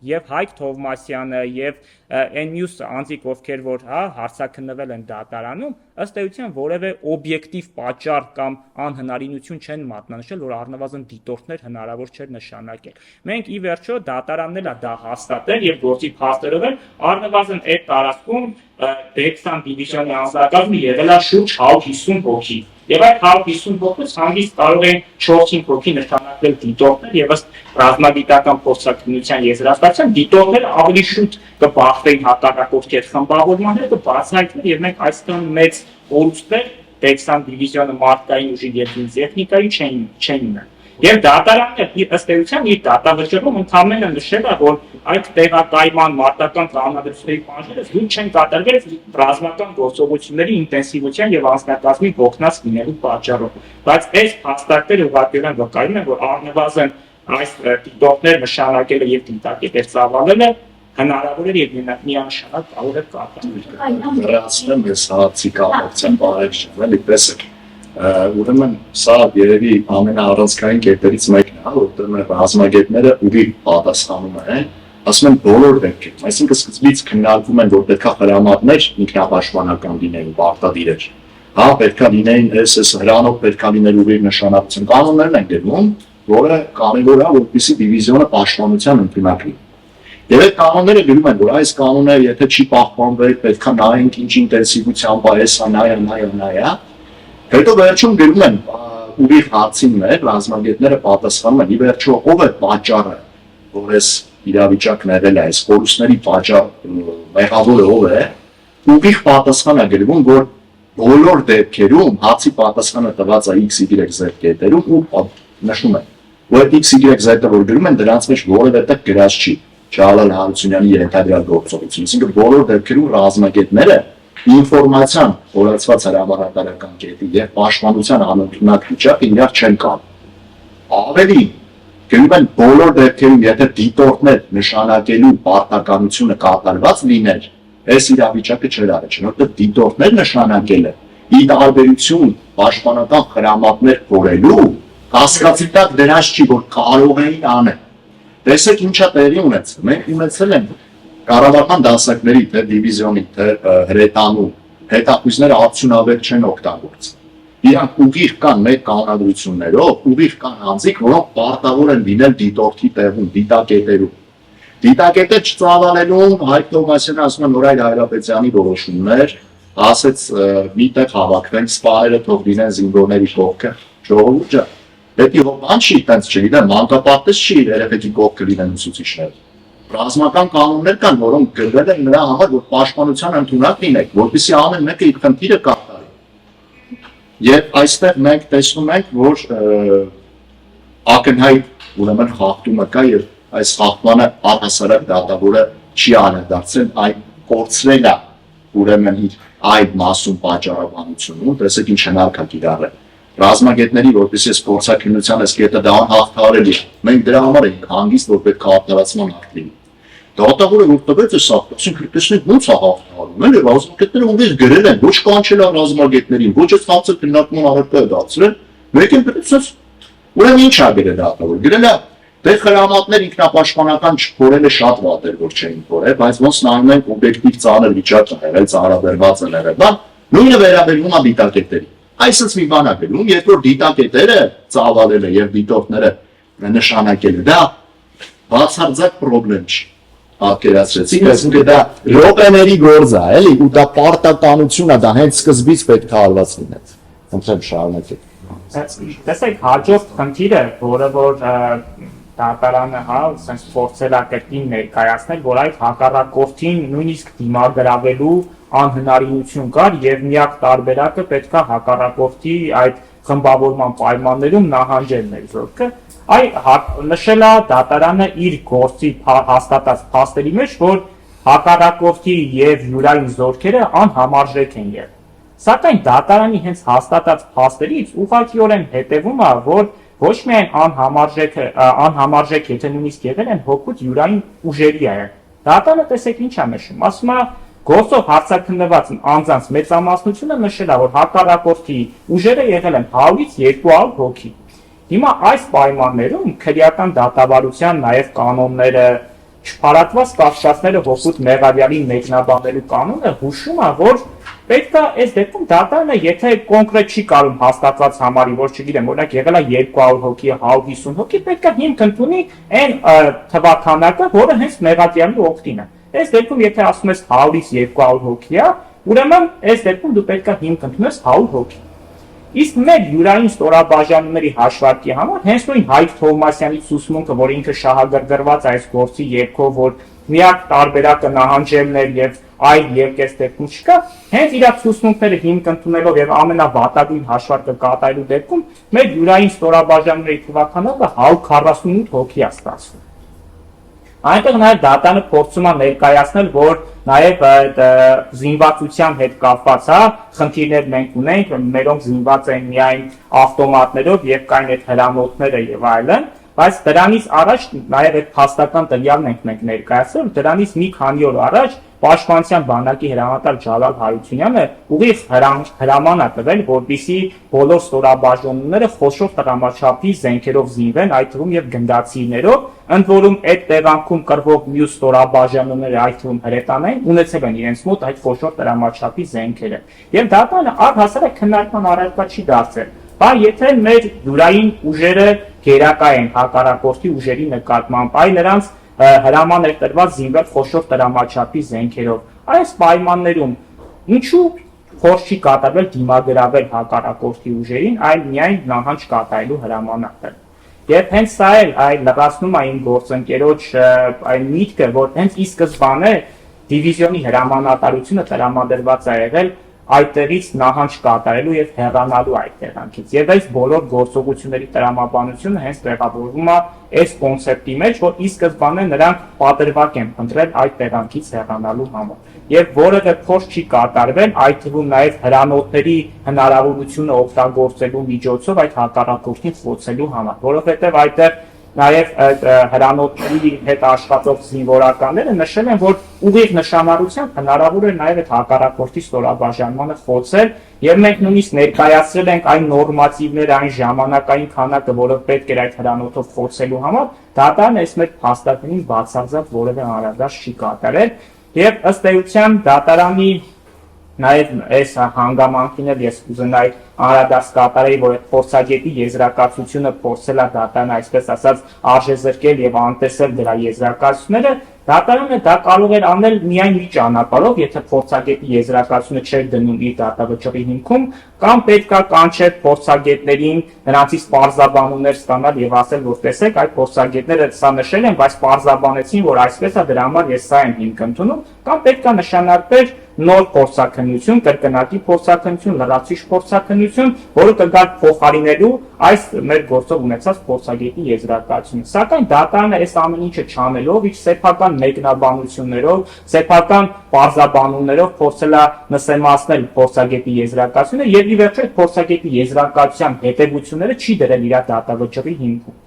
Եվ Հայկ Թովմասյանը եւ այն մյուս անձիկ, ովքեր որ հարցաքննվել են դատարանում, ըստ էության որևէ օբյեկտիվ պատճառ կամ անհնարինություն չեն մատնանշել, որ առնվազն դիտորդներ հնարավոր չէր նշանակել։ Մենք ի վերջո դատարանն էլ է դա հաստատել եւ գործի փաստերով էլ առնվազն այդ տարածքում D20 դիվիզիոնի անձնակազմը եղել է շուրջ 150 հոգի։ Եվ այդ 150 հոգուց հանգիստ կարող են 4-5 հոգի նշանակվել դիտորդներ եւ ըստ ռազմագիտական փորձակնության եզրակացության դիտորդները ավելի շուտ կբախվեին հակառակ ովքեր խմբավորմանները կբացահայտվեն եւ մենք այսքան մեծ օրուստներ D20 դիվիզիոնը մարդկային ուժի եւ տեխնիկայի չեն ունեն։ Եվ դատարանն ըստ էության իր դատավճռում ընդամենը նշել է, որ այդ տեղակայման մարտական կանոնադրությունների պահանջները զուտ չեն կատարվել ռազմական գործողությունների ինտենսիվության եւ անձնակազմի ողնած լինելու պատճառով։ Բայց այս փաստարկները ուղղակիորեն վկայում են, որ առնվազն այս դիտորդներ նշանակելը եւ դիտակետեր ծավալելը հնարավոր է եւ միանշանակ կարող է կատարվել։
Ռասնեմ ես հացի կապակցեմ բարեկշիռ, էլի տեսեք։ Ուրեմն սա երևի ամենաառանցքային կետերից մեկն է, որտեղ ռազմագետները ուղիղ պատասխանում են, ասում են բոլոր դեպքերում, այսինքն սկզբից քննարկում են, որ պետքա հրամաններ ինքնապաշտպանական լինեին, պարտադիրեր, պետքա լինեին SS հրանով, պետքա լիներ ուղիղ նշանակություն, կանոններն են դնում, որը կարևոր է, որպեսզի դիվիզիոնը պաշտպանության ընդունակ լինի։ Եվ այդ կանոնները գրում են, որ այս կանոնները եթե չի պահպանվել, պետքա նայենք ինչ ինտենսիվությամբ է, հեսա նայա, հետո վերջում գրում են ուղիղ հարցին մեր ռազմագետները պատասխանում են, ի վերջո ով է պատճառը, որ այս իրավիճակն եղել է, այս կորուստների մեղավորը ով է, ուղիղ պատասխան է գրվում, որ բոլոր դեպքերում հացի պատասխանը տված է XYZ կետերում ու նշում են, որ այդ XYZ-ը որ գրում են, դրանց մեջ որևէ տեղ գրած չի Ջալալ Հարությունյանի ենթադրյալ գործողություն, այսինքն բոլոր դեպքերում ռազմագետները ինֆորմացիան օրացված հրամանատարական կետի եւ պաշտպանության անընդունակ վիճակը իրար չեն կապ։ Ավելի գրում են բոլոր դեպքերում, եթե դիտորդներ նշանակելու պարտականությունը կատարված լիներ, այս իրավիճակը չէր առաջանում, որտեղ դիտորդներ նշանակելը ի տարբերություն պաշտպանական խրամատներ փորելու, կասկածի տակ դրանց չի, որ կարող էին անել։ Տեսեք ինչա տեղի ունեցել։ Մենք ունեցել ենք կառավարման դասակների, թե դիվիզիոնի, թե հրետանու հետախույզները արդյունավետ չեն օգտագործել։ Իրանք ուղիղ կան մեր կանոնադրություններով, ուղիղ կան անձիկ, որոնք պարտավոր են լինել դիտորդի տեղում, դիտակետերում։ Դիտակետը չծավալելուն Հայկ Թովմասյանը ասում է Նորայր Հայրապետյանի որոշումներ, ասեց միտեղ հավաքվենք, սպաները թող լինեն զինվորների կողքը, ժողովուրդը պետք է հոբան չի, տենց չլինեն, մանկապարտեզ չի երեխեքի կողքը լինեն ուսուցիչները։ Ռազմական կանոններ կան, որոնք գրվել են նրա համար, որ պաշտպանության ընդունակ լինեք, որպեսզի ամեն մեկը իր խնդիրը կատարի։ Եվ այստեղ մենք տեսնում ենք, որ ակնհայտ ուրեմն խախտումը կա եւ այս խախտմանը առհասարակ դատավորը չի անդրադարձել, այլ կորցրել է ուրեմն իր այդ մասում պատճառաբանությունը, տեսեք ինչ հնարք է կիրառել։ Ռազմագետների, որպեսզի այս փորձաքննության այս կետը դա անհաղթահարելի է։ Մենք դրա համար ենք հանգիստ, որ պետք է արտարացման ակտ լինի։ Դատավորը որ տվեց այս ակտը, ասենք տեսնենք ո՞նց է հաղթահարում, էլի ռազմագետները ունես գրել են, ոչ կանչել են ռազմագետներին, ոչ այս խաղացել քննարկման առարկա դարձրել, մեկ են գրեցած, ուրեմն ինչ է գրել դատավորը, գրել է դե խրամատներ ինքնապաշտպանական չփորելը շատ վատ էր, որ չէին փորել, բայց ոնց նայում ենք օբյեկտիվ ծանր վիճակ է եղել, ծանրաբերված են եղել, բան նույնը վերաբերվում է դիտակետերի։ Այսպես մի բան է գրում, երբ որ դիտակետերը ծավալելը եւ դիտորդները նշանակելը, դա բացարձակ խնդրեմ չի։ Պատկերացրեցիք, այսինքն դա րոպեների գործ է, էլի, ու դա պարտականություն է, դա հենց սկզբից պետք է արված լիներ։ Խնդրեմ շարունակեք։
Տեսեք, հաջորդ խնդիրը, որը որ դատարանը sense փորձել է կրկին ներկայացնել, որ այդ հակառակորդին նույնիսկ դիմագրավելու անհնարինություն կար եւ միակ տարբերակը պետք է հակառակորդի այդ խմբավորման պայմաններում նահանջելն էր զորքը։ Նշել է դատարանը իր գործի հաստատած փաստերի մեջ, որ հակառակորդի եւ յուրային զորքերը անհամարժեք են եղել։ Սակայն դատարանի հենց հաստատած փաստերից ուղղակիորեն հետևում է, որ ոչ միայն անհամարժեք, եթե նույնիսկ եղել են հօգուտ յուրային ուժերի է։ Դատարանը տեսեք ինչ է նշում, ասում է գործով հարցաքննված անձանց մեծամասնությունը նշել է, որ հակառակորդի ուժերը եղել են 100-ից 200 հոգի։ Հիմա այս պայմաններում քրեական դատավարության նաև կանոնները, չփարատված կասկածները հօգուտ մեղադիալի մեկնաբանելու կանոնը հուշում է, որ պետք է այս դեպքում դատարանը, եթե կոնկրետ չի կարող հաստատված համարի, որ չգիտեմ, օրինակ եղել է 200 հոգի, 150 հոգի, պետք է հիմք ընդունի այն թվաքանակը, որը հենց մեղադիալի օգտին է։ Այս դեպքում եթե ասում ես 100-ից 200 հոգի է, ուրեմն այս դեպքում դու պետք է հիմք ընդունես 100 հոգի։ Իսկ մեր յուրային ստորաբաժանումների հաշվարկի համար հենց նույն Հայկ Թովմասյանի ցուցմունքը, որ ինքը շահագրգռված այս գործի երգով, որ միակ տարբերակը նահանջելն էր եւ այլ երկես դեպքում չկա, հենց իր ցուցմունքները հիմք ընդունելով եւ ամենավատագույն հաշվարկը կատարելու դեպքում մեր յուրային ստորաբաժանումների թվականակը 148 հոգի է ստացվում։ Այնտեղ նաև դատարանը փորձում է ներկայացնել, որ նաև այդ զինվածության հետ կապված խնդիրներ մենք ունենք, մերոնք զինված են միայն ավտոմատներով եւ կային այդ հրանոթները եւ այլն, բայց դրանից առաջ նաև այդ փաստական տվյալն ենք մենք ներկայացրել, դրանից մի քանի օր առաջ Պաշտպանության բանակի հրամանատար Ջալալ Հարությունյանը ուղիղ հրաման է տվել, որպեսզի բոլոր ստորաբաժանումները խոշոր տրամաչափի զենքերով զինվեն, այդ թվում եւ գնդացիներով, ընդ որում այդ տեղանքում կրվող մյուս ստորաբաժանումները, այդ թվում հրետանային, ունեցել են իրենց մոտ այդ խոշոր տրամաչափի զենքերը։ Եվ դատարանը առհասարակ քննարկման առարկա չի դարձել։ Բայց եթե մեր յուրային ուժերը գերակա են հակառակորդի ուժերի նկատմամբ, այ նրանց հրաման էր տրված զինվել խոշոր տրամաչափի զենքերով։ Այս պայմաններում ինչու փորձ չի կատարվել դիմագրավել հակառակորդի ուժերին, այլ միայն նահանջ կատարելու հրաման ատել։ Եվ հենց սա էլ այ լրացնում է իմ գործընկերոջ այն միտքը, որ հենց ի սկզբանե դիվիզիոնի հրամանատարությունը տրամադրված է եղել այդտեղից նահանջ կատարելու եւ հեռանալու այդ տեղանքից։ Եվ այս բոլոր գործողությունների տրամաբանությունը հենց տեղավորվում է այս կոնցեպտի մեջ, որ ի սկզբանե նրանք պատրվակ են ընտրել այդ տեղանքից հեռանալու համար։ Եվ որևէ փորձ չի կատարվել, այդ թվում նաեւ հրանոթների հնարավորությունը օգտագործելու միջոցով այդ հակառակորդին խոցելու համար, որովհետեւ այդտեղ նաև այդ հրանոթների հետ աշխատող զինվորականները նշել են, որ ուղիղ նշանառությամբ հնարավոր է նաև այդ հակառակորդի ստորաբաժանմանը խոցել, եւ մենք նույնիսկ ներկայացրել ենք այն նորմատիվները, այն ժամանակային քանակը, որը պետք էր այդ հրանոթով խոցելու համար, դատարանը այս մեր փաստաթղթերին բացարձակ որևէ անդրադարձ չի կատարել, եւ ըստ էության դատարանի նաև այս հանգամանքին էլ ես կուզենայի անդրադարձ կատարեի, որ այդ փորձագետի եզրակացությունը փորձել է դատարանը այսպես ասած արժեզրկել եւ անտեսել դրա եզրակացությունները, դատարանը դա կարող էր անել միայն մի ճանապարհով, եթե փորձագետի եզրակացությունը չէր դնում իր դատավճռի հիմքում, կամ պետք է կանչել փորձագետներին, նրանցից պարզաբանումներ ստանալ եւ ասել, որ տեսեք, այդ փորձագետները սա նշել են, բայց պարզաբանեցին, որ այսպես է, դրա համար ես սա եմ հիմք ընդունում, կամ պետք է նշանակվեր նոր փորձաքննություն, կրկնակի փորձաքննություն, լրացուցիչ փորձաքննություն, որը կգա փոխարինելու այս մեր գործով ունեցած փորձագետի եզրակացությունը։ Սակայն դատարանը այս ամեն ինչը չանելով, իր սեփական մեկնաբանություններով, սեփական պարզաբանումներով փորձել է նսեմացնել փորձագետի եզրակացությունը եւ ի վերջո այդ փորձագետի եզրակացության հետեւությունները չի դրել իր դատավճռի հիմքում։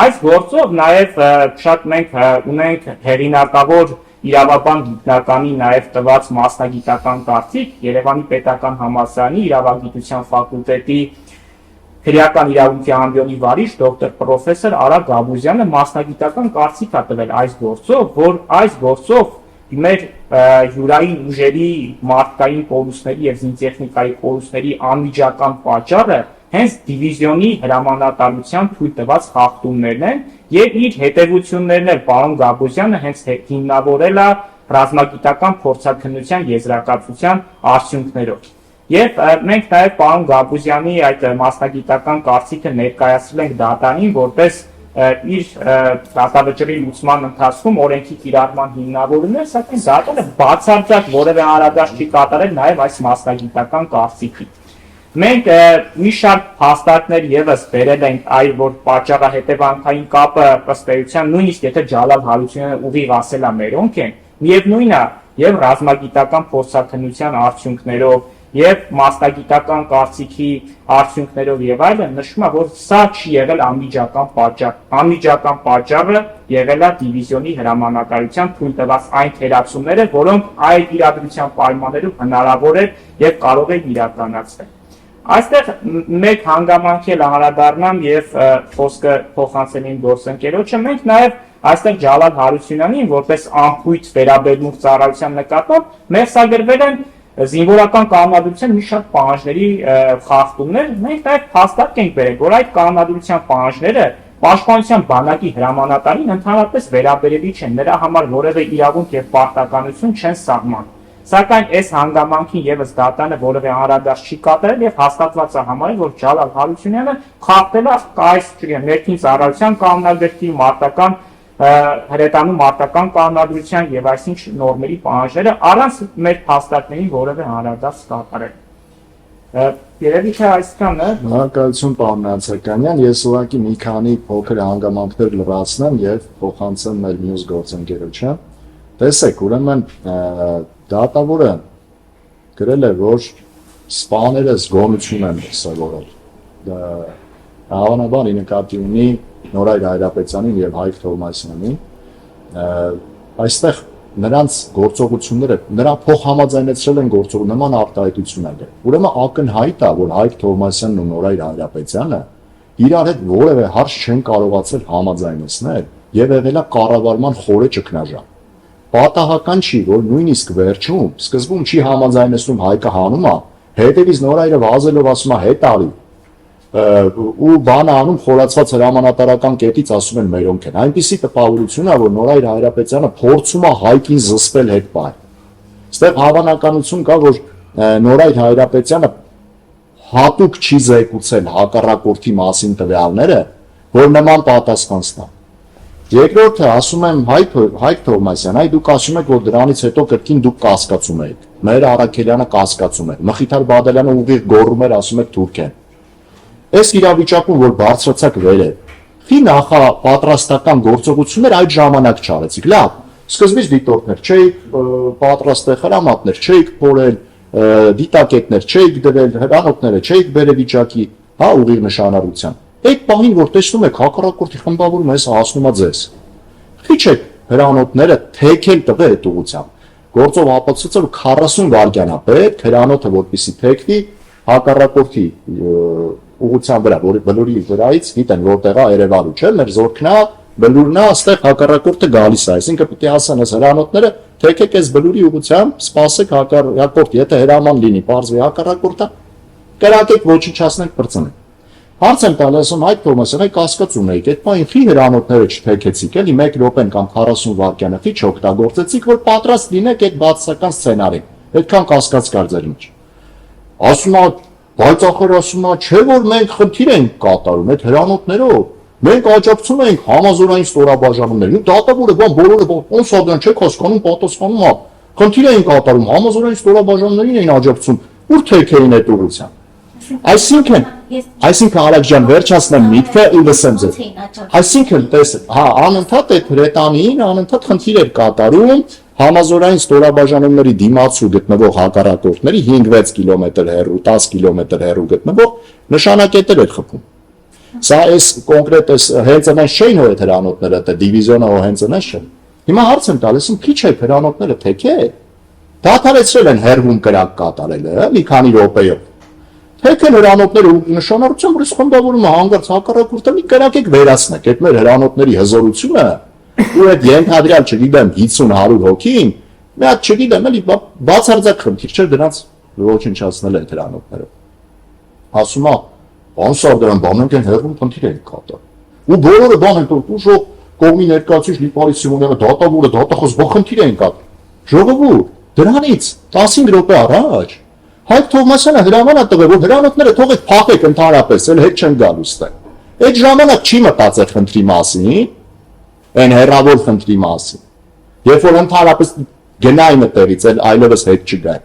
Այս գործով նաեւ շատ մենք ունենք հեղինակավոր իրավաբան գիտնականի նաև տված մասնագիտական կարծիք Երևանի պետական համալսարանի իրավագիտության ֆակուլտետի քրեական իրավունքի ամբիոնի վարիչ դոկտոր պրոֆեսոր Արա Գաբուզյանը մասնագիտական կարծիք է տվել այս գործով, որ այս գործով մեր յուրային ուժերի մարդկային կորուստների եւ զինտեխնիկայի կորուստների անմիջական պատճառը հենց դիվիզիոնի հրամանատարության թույլ տված խախտումներն են եւ իր հետեւություններն էլ պարոն Գաբուզյանը հենց հիմնավորել է ռազմագիտական փորձաքննության եզրակացության արդյունքներով։ Եվ մենք նաեւ պարոն Գաբուզյանի այդ մասնագիտական կարծիքը ներկայացրել ենք դատարանին, որպես իր դատավճռի լուծման ընթացքում օրենքի կիրառման հիմնավորումներ, սակայն դատարանը բացարձակ որևէ անդրադարձ չի կատարել նաեւ այս մասնագիտական կարծիքին։ Մենք մի շարք փաստարկներ եւս բերել ենք այլ որ պատճառահետևանքային կապը ըստ էության նույնիսկ եթե Ջալալ Հարությունյանը ուղիղ ասել է մերոնք են, միևնույնն է եւ ռազմագիտական փորձաքննության արդյունքներով եւ մասնագիտական կարծիքի արդյունքներով եւ այլն նշում է որ սա չի եղել անմիջական պատճառ։ Անմիջական պատճառը եղել է դիվիզիոնի հրամանատարության թույլ տված այն թերացումները, որոնք այդ իրադրության պայմաններում հնարավոր է եւ կարող է իրականացվել։ Այստեղ մեկ հանգամանքի էլ անդրադառնամ եւ խոսքը փոխանցելին գործընկերոջը մենք նաեւ այստեղ Ջալալ Հարությունյանին որպես անփույթ վերաբերմունք ծառայության նկատմամբ մեղսագրվել են զինվորական կանոնադրության մի շարք պահանջների խախտումներ, մենք նաեւ փաստարկ ենք բերել, որ այդ կանոնադրության պահանջները պաշտպանության բանակի հրամանատարին ընդհանրապես վերաբերելի չեն, նրա համար որևէ իրավունք եւ պարտականություն չեն սահմանում։ Սակայն այս հանգամանքին եւս դատարանը որևէ անդրադարձ չի կատարել եւ հաստատված է համարել, որ Ջալալ Հարությունյանը խախտել է այս ներքին ծառայության կանոնադրքի մարտական հրետանու մարտական կանոնադրության եւ այսինչ նորմերի պահանջները առանց մեր փաստարկների որևէ անդրադարձ կատարել։ Երևի թե այսքանը։
Շնորհակալություն պարոն Նացականյան, ես ուղղակի մի քանի փոքր հանգամանքներ լրացնեմ եւ փոխանցեմ մեր մյուս գործընկերոջը։ Տեսեք, ուրեմն դատավորը գրել է, որ սպաները զգոնություն են սովորել։ Հավանաբար ի նկատի ունի Նորայր Հայրապետյանին եւ Հայկ Թովմասյանին։ Այստեղ նրանց գործողությունները, նրան փոխհամաձայնեցրել են գործող նման արտահայտություններ։ Ուրեմն ակնհայտ է, որ Հայկ Թովմասյանն ու Նորայր Հայրապետյանը իրար հետ որևէ հարց չեն կարողացել համաձայնեցնել եւ եղել է կառավարման խորը ճգնաժամ։ Պատահական չի, որ նույնիսկ վերջում սկզբում չի համաձայնեցնում Հայկը հանում է, հետևից Նորայրը վազելով ասում է հետ արի ու բանը անում խորացված հրամանատարական կետից ասում են մերոնք են։ Այնպիսի տպավորություն է, որ Նորայր Հայրապետյանը փորձում է Հայկին զսպել հետ բայ։ Այստեղ հավանականություն կա, որ Նորայր Հայրապետյանը հատուկ չի զեկուցել հակառակորդի մասին տվյալները, որ նման պատասխան ստա։ Երկրորդը ասում եմ Հայկ Թովմասյան, այ դուք ասում եք, որ դրանից հետո կրկին դուք կասկածում եք։ Մեր Արաքելյանը կասկածում էր։ Մխիթար Բադալյանը ուղիղ գոռում էր, ասում եք թուրք են։ Այս իրավիճակում, որ բարձրացակ վերև, խի նախապատրաստական գործողություններ այդ ժամանակ չարեցիք։ Լավ, սկզբից դիտորդներ չէիք պատրաստել, հրամատներ չէիք փորել, դիտակետներ չէիք դրել, հրանոթները չէիք բերել վիճակի, հա, ուղիղ նշանառության։ Այդ պահին, որ տեսնում եք հակառակորդի խմբավորումը էս հասնում է ձեզ։ Քիչ է հրանոթները թեքել տղե այդ ուղությամբ։ Գործով ապացուցել 40 վայրկյան է պետք հրանոթը որպեսի թեքվի հակառակորդի ուղղության վրա, որի բլուրի վրայից գիտեն որտեղ է Երևանը, չէ՞, մեր զորքն է, բլուրն է, այստեղ հակառակորդը գալիս է, այսինքն պետք է ասեն այս հրանոթները թեքեք այս բլուրի ուղղությամբ, սպասեք հակառակորդ, եթե հրաման լինի, բարձվի հակառակորդը, կրակեք, ոչնչացնեք, բրծնեք։ Հարց եմ տալիս, ասում այդ Թոմասը, այ կասկած ունեիք, այդ պահին խի հրանոթները չթեքեցիք, էլի 1 րոպեն կամ 40 վայրկյանը խի չօգտագործեցիք, որ պատրաստ լինեք այդ բացասական սցենարին։ Այդքան կասկած կար ձեր մեջ։ Ասում է, բայց ախր ասում է, չէ՞ որ մենք խնդիր ենք կատարում այդ հրանոթներով։ Մենք աջակցում ենք համազորային ստորաբաժանումներին։ Ու դատավորը բան բոլորը ոնց է դրան չեք հասկանում, պատասխանում է։ Խնդիր էին կատարում համազորային ստորաբաժանումներին էին աջակցում։ Ուր թեք էին այդ ուղղությամբ։ Այսինքն Արաք ջան, վերջացնեմ միտքը ու լսեմ ձեզ։ Այսինքն տեսեք, հա, անընդհատ այդ հրետանին անընդհատ խնդիր էր կատարում համազորային ստորաբաժանումների դիմացու գտնվող հակառակորդների 5-6 կիլոմետր հեռու, 10 կիլոմետր հեռու գտնվող նշանակետեր էր խփում։ Սա էս կոնկրետ էս հենց այնպես չէին հո այդ հրանոթները, դա դիվիզիոնը հո հենց այնպես չէ։ Հիմա հարց եմ տալիս, քիչ է հրանոթները թեքե։ Դադարեցրել են հերվում կրակ կատարելը, մի քանի րոպեով։ Թեքեն հրանոթները նշանակություն, որ խմբավորումը հանգարց հակառակորդը մի կրակեք վերացնեք, այդ մեր հրանոթների հզորությունը ու այդ ենթադրյալ չգիտեմ 50-100 հոգին, մի հատ չգիտեմ, էլի բացարձակ խնդիր չէ դրանց ոչնչացնել այդ հրանոթները։ Ասում է, բան սա դրան բանենք են հերվում խնդիր են կատարում։ Ու բոլորը բան են ուժով կողմի ներկայացուցիչ Լիպարի Սիմոնյանը դատավորը դատախոս խնդիր են կատարում։ Ժողովուրդ, դրանից 15 րոպե առաջ Հայկ Թովմասյանը հրաման է տվել, որ հրանոթները թողեք փախեք ընդհանրապես, էլ հետ չեն գալու ստեղ։ Այդ ժամանակ չի մտածել խնդրի մասին, այն հեռավոր խնդրի մասին։ Երբ որ ընդհանրապես գնային այդտեղից, էլ այլևս հետ չգային։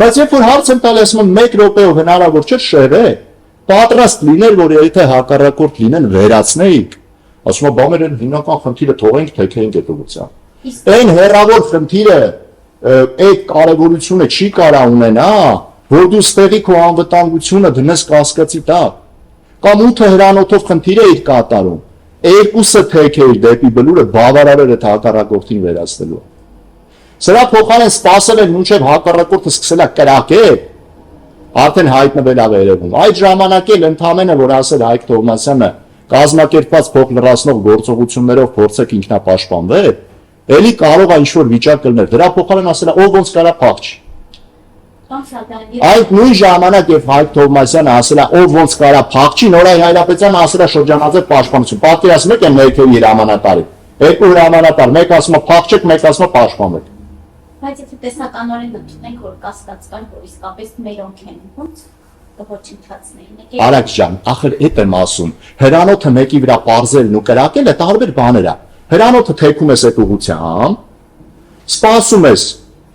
Բայց երբ որ հարց եմ տալիս, ասում 1 րոպեով հնարավոր չէ շեղե, պատրաստ լիներ, որ եթե հակառակորդ լինեն, վերացնեիք։ Ասում եմ, բա մեր հիմնական խնդիրը թողենք թեքեինք այդ ուղղությամբ։ Այն հեռավոր խնդիրը այդ կարևորությունը չի կարա ունենա, որ դու ստեղի քո անվտանգությունը դնես կասկածի տակ, կամ 8 հրանոթով խնդիր էիր կատարում, 2-ը թեք էիր դեպի բլուրը բավարարել այդ հակառակորդին վերացնելու։ Սրա փոխարեն սպասել են մինչև հակառակորդը սկսել է կրակել, արդեն հայտնվել է վերևում։ Այդ ժամանակ էլ ընդամենը որ ասել Հայկ Թովմասյանը կազմակերպված փող լրացնող գործողություններով փորձեք ինքնապաշտպանվել, էլի կարող է ինչ-որ վիճակ կլներ։ Դրա փոխարեն ասել է ով ոնց կարա փախչի։ Այդ նույն ժամանակ երբ Հայկ Թովմասյանը ասել է ով ոնց կարա փախչի, Նորայր Հայրապետյանը ասել է շրջանաձև պաշտպանություն։ Պատկերացնում եք այն ներքևի հրամանատարի։ Երկու հրամանատար, մեկ ասում է փախչեք, մեկ ասում է պաշտպանվեք։
Բայց եթե տեսականորեն ընդունենք, որ կասկած կար, որ իսկապես մերոնք են, ո՞նց կոչնչացնեին։
Արաք ջան, ախր էդ եմ ասում, հրանոթը մեկի վրա պարզելն ու կրակելը տարբեր բաներ է։ Հրանոթը թեքում ես այդ ուղղությամբ, սպասում ես,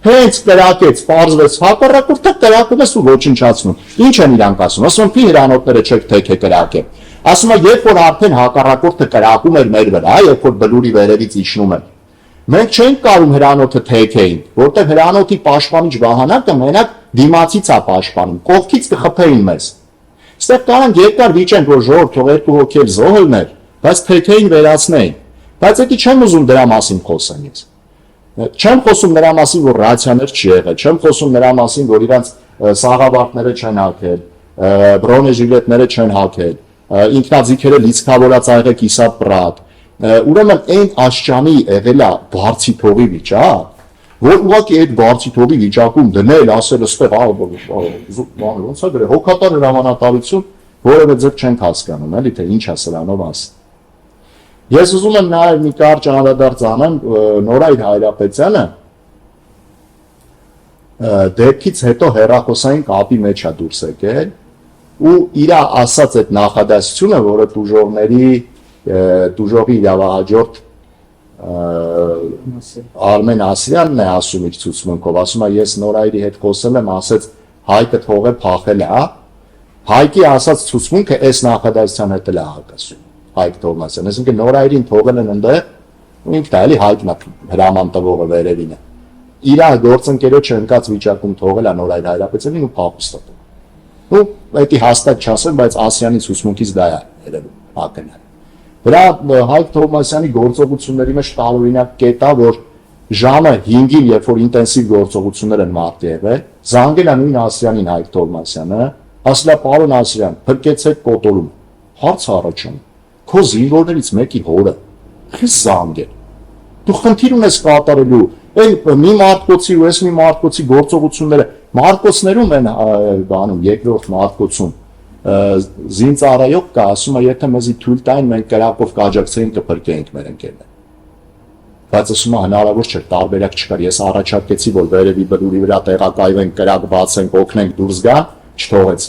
հենց կրակեց, պարզվեց հակառակորդը կրակում ես ու ոչնչացնում։ Ինչ են իրանք ասում, ասում են հրանոթները չեք թեքե կրակել։ Ասում են, երբ որ արդեն հակառակորդը կրակում էր մեր վրա, երբ որ բլուրի վերևից իջնում էր, մենք չենք կարում հրանոթը թեքեին, որտեղ հրանոթի պաշտպանիչ վահանակը մենակ դիմացից է պաշտպանում, կողքից կխփեին մեզ։ Ստեղ կարանք երկար վիճենք, որ ժողովուրդ թող 2 հոգի էլ զոհելներ, բայց թեքեին վերացնեին։ Բայց դա չեմ ուզում դրա մասին խոսեմ ես։ Չեմ խոսում նրա մասին, որ ռացիաներ չի եղել, չեմ խոսում նրա մասին, որ իրանց սաղավարտները չեն հագել, բրոնեժիլետները չեն հագել, ինքնաձիգերը լիցքավորած ա եղել կիսապրատ։ Ուրեմն այն աշճանի եղել է բարձի թողի վիճակ, որ ուղղակի այդ բարձի թողի վիճակում դնել, ասել ըստեղ ոնց է գրել, հոգատար հրամանատարություն, որևէ ձև չենք հասկանում, էլի թե ինչ է սրանով ասել։ Ես ուզում եմ նաև մի կարճ անդրադարձ անեմ Նորայր Հայրապետյանը դեպքից հետո հեռախոսային կապի մեջ է դուրս եկել ու իր ասած այդ նախադասությունը, որը տուժողի իրավահաջորդ Արմեն Ասրյանն է ասում իր ցուցմունքով, ասում է ես Նորայրի հետ խոսել եմ, ասեց Հայկը թողը փախել է, Հայկի ասած ցուցմունքը այս նախադասության հետ էլ է հակասում։ Հայկ Թովմասյան, այսինքն Նորայրին թողել են այնտեղ, ինքն է էլի Հայկն հրաման տվողը վերևին է։ Իր գործընկերոջը ընկած վիճակում թողել է Նորայր Հայրապետյանին ու փախուստ է տվել։ Ու դա հաստատ չասեմ, բայց Ասյանի ցուցմունքից դա է ներելու ակնհայտ։ Դրա Հայկ Թովմասյանի գործողությունների մեջ տարօրինակ կետ է, որ ժամը 5-ին, երբ որ ինտենսիվ գործողություններ են մարտի եղել, զանգել է նույն Ասրյանին Հայկ Թովմասյանը, ասել է պարոն Ասրյան, փրկեցեք կոտորում։ Հարց առաջանում, քո զինվորներից մեկի հորը քեզ զանգել։ Դու խնդիր ունես կատարելու, այն մի մարտկոցի ու այս մի մարտկոցի գործողությունները մարտկոցներում են բանում, երկրորդ մարտկոցում զինծառայող կա, ասում է, եթե մեզի թույլ տային, մենք կրակով կաջակցեինք կփրկեինք մեր ընկերները։ Բայց ասում է հնարավոր չէ, տարբերակ չկար։ Ես առաջարկեցի, որ վերևի բլուրի վրա տեղակայվենք, կրակ բացենք, օգնենք դուրս գա, չթողեց։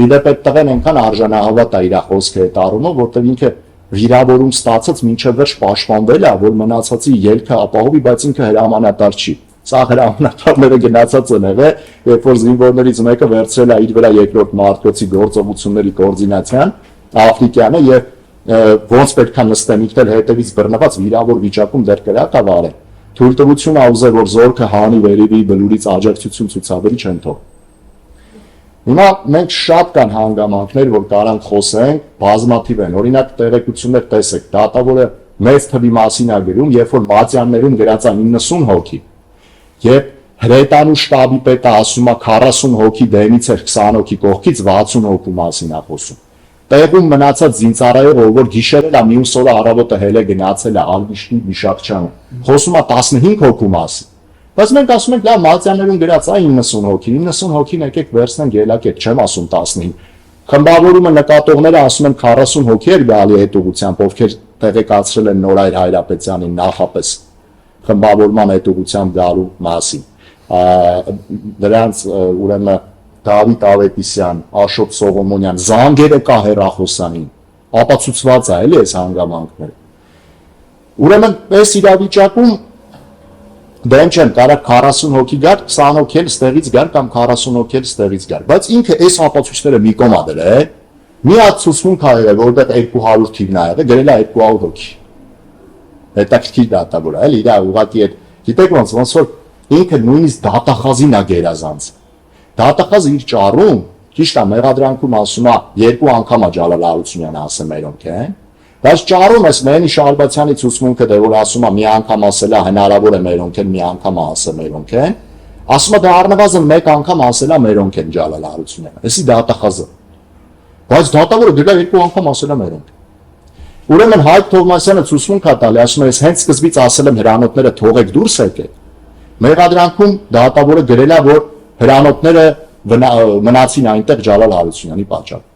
Իդեպ այդ տղեն այնքան արժանահավատ է իր խոսքը այդ առումով, որտեղ ինքը վիրավորում ստացած մինչև վերջ պաշտպանվել է, որ մնացածի ելքը ապահովի, բայց ինքը հրամանատար չի։ Սա հրամանատարները գնացած են եղել, երբ որ զինվորներից մեկը վերցրել է իր վրա երկրորդ մարտկոցի գործողությունների կոորդինացիան, Աֆրիկյանը, եւ ոնց պետք է նստեն ինքն էլ հետևից բռնված վիրավոր վիճակում դեռ կրակ է վարել։ Թույլտվություն ա ուզել, որ զորքը հանի վերևի բլուրից աջակցություն ցուցաբերի չեն թող։ Հիմա մենք շատ կան հանգամանքներ, որ կարանք խոսենք, բազմաթիվ են։ Օրինակ տեղեկություններ տեսեք, դատավորը մեծ թվի մասին է գրում, երբ որ մատյաններում գրած է 90 հոգի, երբ հրետանու շտաբի պետը ասում է 40 հոգի դեմից էր 20 հոգի կողքից 60 հոգու մասին է խոսում։ Տեղում մնացած զինծառայողը, որ գիշերել է մյուս օրը առավոտը հել է գնացել է Ալվիշնի Վիշակչյանը, խոսում է 15 հոգու մասին։ Բայց մենք ասում ենք, լավ, մատյաններում գրած է 90 հոգի, 90 հոգին եկեք վերցնենք ելակետ, չեմ ասում 15։ Խմբավորումը նկատողները ասում են 40 հոգի էր գալի այդ ուղղությամբ, ովքեր տեղեկացրել են Նորայր Հայրապետյանին նախապես խմբավորման այդ ուղղությամբ գալու մասին։ Դրանց ուրեմն Դավիթ Ավետիսյան, Աշոտ Սողոմոնյան, զանգերը կա հեռախոսանին, ապացուցված է էլի այս հանգամանքները։ Ուրեմն այս իրավիճակում դեմ չեմ, կարա 40 հոգի գար, 20 հոգի էլ ստեղից գար կամ 40 հոգի էլ ստեղից գար, բայց ինքը այս ապացույցները մի կողմ ա դրել, մի հատ ցուցմունք ա եղել, որտեղ 200 թիվն ա եղել, գրել է 200 հոգի։ Հետաքրքիր դատավոր է, էլի, իրա ուղղակի այդ, գիտեք ոնց որ ինքը նույնիսկ դատախազին ա գերազանց։ Դատախազը իր ճառում, ճիշտ է, մեղադրանքում ասում է 2 անգամ ա Ջալալ Հարությունյանը ասել մերոնք են, բայց ճառում ես Մենի Շարբացյանի ցուցմունքը դե որ ասում է մի անգամ ասել է հնարավոր է մերոնք են, մի անգամ ա ասել մերոնք են, ասում է դա առնվազն 1 անգամ ասել է մերոնք են Ջալալ Հարությունյանը, էսի դատախազը, բայց դատավորը դրա 2 անգամ ասել է մերոնք։ Ուրեմն Հայկ Թովմասյանը ցուցմունք ա տալի, ասում է ես հենց սկզբից ասել եմ հրանոթները թողեք դուրս եկեք։ Մեղադրանքում դատավորը գրել է, որ հրանոթները մնացին այնտեղ Ջալալ Հարությունյանի պատճառով։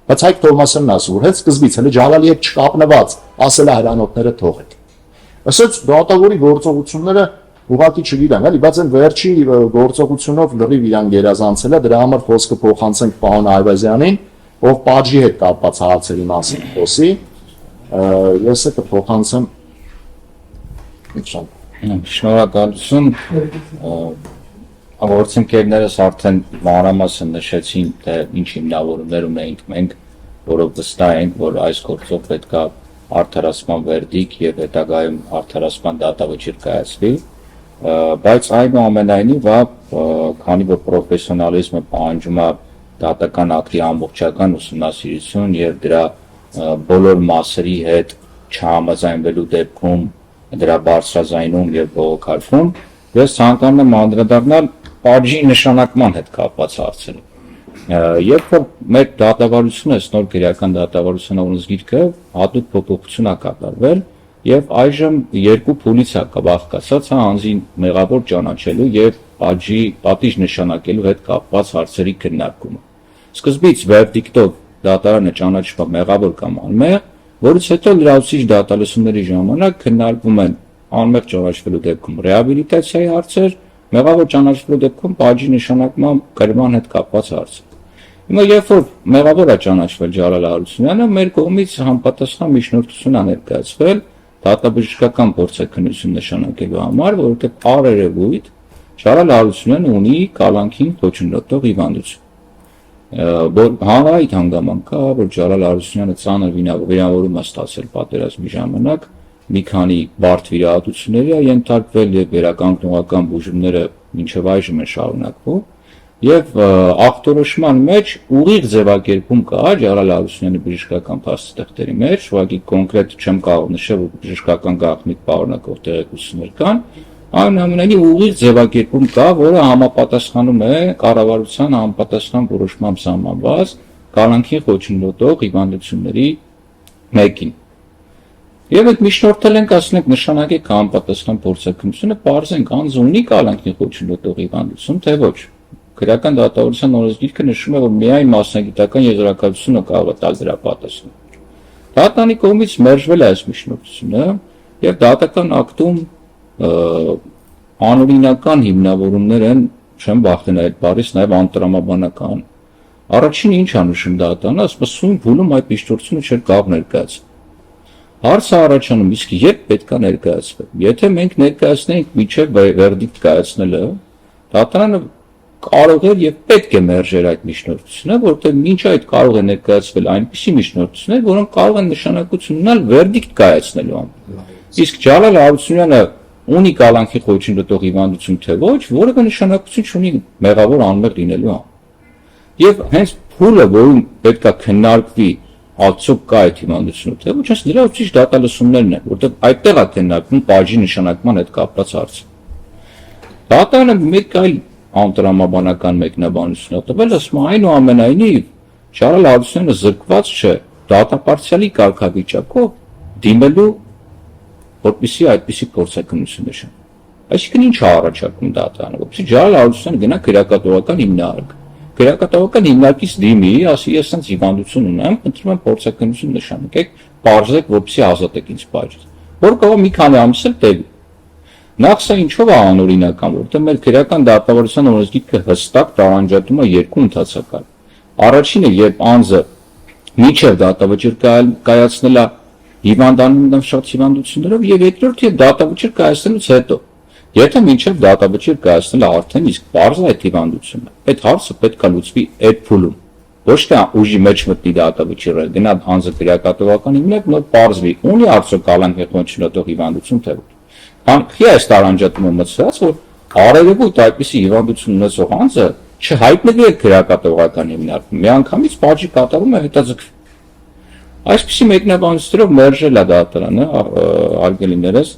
Բայց Հայկ Թովմասյանն ասում, որ հենց սկզբից հենց Ջալալի հետ չկապնված ասել է հրանոթները թողեք։ Ասած դատավորի գործողությունները ուղղակի չգիտեմ, էլի, բայց այն վերջի գործողությունով լրիվ իրան գերազանցել է, դրա համար խոսքը փոխանցենք պարոն Այվազյանին, ով պատժի հետ կապված հարցերի մասին խոսի, ես էլ կփոխանցեմ։
Շնորհակալություն։ Գործընկերներս արդեն մանրամասն նշեցին, թե ինչ հիմնավորումներ ունենք մենք, որով վստահ ենք, որ այս գործով պետք է արդարացման վերդիկ եւ հետագայում արդարացման դատավճիռ կայացվի, բայց այնուամենայնիվ, քանի որ պրոֆեսիոնալիզմը պահանջում է դատական ակտի ամբողջական ուսումնասիրություն եւ դրա բոլոր մասերի հետ չհամաձայնվելու դեպքում դրա բարձրաձայնում եւ բողոքարկում, ես ցանկանում եմ անդրադառնալ պատժի նշանակման հետ կապված հարցերին։ Երբ որ մեր դատավարությունը, նոր քրեական դատավարությունը օրենսգիրքը հատուկ փոփոխություն է կատարվել եւ այժմ երկու փուլից է կախվածած անձին մեղավոր ճանաչելու եւ պատիժ նշանակելու հետ կապված հարցերի քննարկումը։ Սկզբից վերդիկտով դատարանը ճանաչվում է մեղավոր կամ անմեղ, որից հետո լրացուցիչ դատալսումների ժամանակ քննարկվում են անմեղ ճանաչվելու դեպքում ռեաբիլիտացիայի հարցեր, մեղավոր ճանաչվելու դեպքում պատժի նշանակման կրման հետ կապված հարցեր։ Հիմա երբ որ մեղավոր է ճանաչվել Ջալալ Հարությունյանը, մեր կողմից համապատասխան միջնորդություն է ներկայացվել դատաբժշկական փորձաքննություն նշանակելու համար, որովհետև առերևույթ Ջալալ Հարությունյանը ունի կալանքին խոչընդոտող հիվանդություն։ Որ հանրային հանգամանք կա, որ Ջալալ Հարությունյանը ծանր վիրավորում է ստացել պատերազմի ժամանակ, մի քանի բարդ վիրահատությունների է ենթարկվել եւ վերականգնողական բուժումները մինչեւ այժմ են շարունակվում, Եվ ախտորոշման մեջ ուղիղ ձևակերպում կա Ջալալ Հարությունյանի բժշկական փաստաթղթերի մեջ, ուղղակի կոնկրետ չեմ կարող նշել, որ բժշկական գաղտնիք պարունակող տեղեկություններ կան, այնուամենայնիվ ուղիղ ձևակերպում կա, որը համապատասխանում է կառավարության համապատասխան որոշմամբ սահմանված կալանքին խոչընդոտող հիվանդությունների մեկին։ Եվ այդ միջնորդել ենք, ասենք, նշանակեք համապատասխան փորձաքննությունը, պարզենք անձը ունի կալանքին խոչընդոտող հիվանդություն, թե ոչ։ Քրեական դատավարության օրենսգիրքը նշում է, որ միայն մասնագիտական եզրակացությունը կարող է տալ դրա պատասխան։ Դատանի կողմից մերժվել է այս միջնորդությունը եւ դատական ակտում անօրինական հիմնավորումներ են, չեմ բախտել այդ բառից, նաեւ անտրամաբանական։ Առաջինը ինչ է նշում դատանը, ասում է սույն փուլում այդ միջնորդությունը չէր կարող ներկայացվել։ Հարցը առաջանում, իսկ երբ պետք է ներկայացվի։ Եթե մենք ներկայացնենք միջև վերդիկտ կայացնելը, դատարանը կարող է եւ պետք է մերժել այդ միջնորդությունը, որովհետեւ մինչ այդ կարող է ներկայացվել այնպիսի միջնորդություններ, որոնք կարող են նշանակություն ունենալ վերդիկտ կայացնելու համար։ Իսկ Ջալալ Հարությունյանը ունի կալանքի խոչընդոտող հիվանդություն թե ոչ, որևէ նշանակություն չունի մեղավոր անմեղ լինելու համար։ Եվ հենց փուլը, որում պետք է քննարկվի արդյոք կա այդ հիվանդությունը թե ոչ, հենց դրա ուսուցիչ դատալսումներն են, որովհետեւ այդտեղ է քննարկվում բաժի նշանակման հետ կապված հարցը։ Դատանը մեկ այլ անտրամաբանական մեկնաբանություն է տվել, ասում է այնուամենայնիվ Ջալալ Հարությունյանը զրկված չէ դատապարտյալի կարգավիճակով դիմելու, որպեսզի այդպիսի փորձաքննություն նշան։ Այսինքն ինչ է առաջարկում դատանը, որպեսզի Ջալալ Հարությունյանը գնա քրեակատվական հիմնարկ։ Քրեակատվական հիմնարկից դիմի, ասի ես sense հիվանդություն ունեմ, խնդրում եմ փորձաքննություն նշանակեք, բարձեք, որպեսզի ազատեք ինձ բաժից։ Որ կարող մի քանի ամիս էլ տևի։ Նախ սա ինչով է անօրինական, որովհետև մեր քրեական դատավարության օրենսգիրքը հստակ տարանջատում է երկու ընթացակարգ։ Առաջինը, երբ անձը միջև դատավճիռ կայացնել է հիվանդանունով շատ հիվանդություններով, եւ երկրորդը դատավճիռ կայացնելուց հետո։ Եթե միջև դատավճիռ կայացնել է արդեն իսկ բարձր այդ հիվանդությունը, այդ հարցը պետք է լուծվի այդ փուլում։ Ոչ թե ուժի մեջ մտնի դատավճիռը, գնա անձը քրեակատվական հիմնեք, նոր բարձվի, ունի արդյոք կալանքի խոչընդոտող հիվանդություն թե ոչ։ Քանի այս տարանջատումը մտցած, որ արևելույթ այդպիսի հիվանդություն ունեցող անձը չհայտնվի է քրեակատվական հիմնարկում, միանգամից բաժի կատարում է հետաձգվի։ Այսպիսի մեկնաբանություններով մերժել է դատարանը, արգելիներս,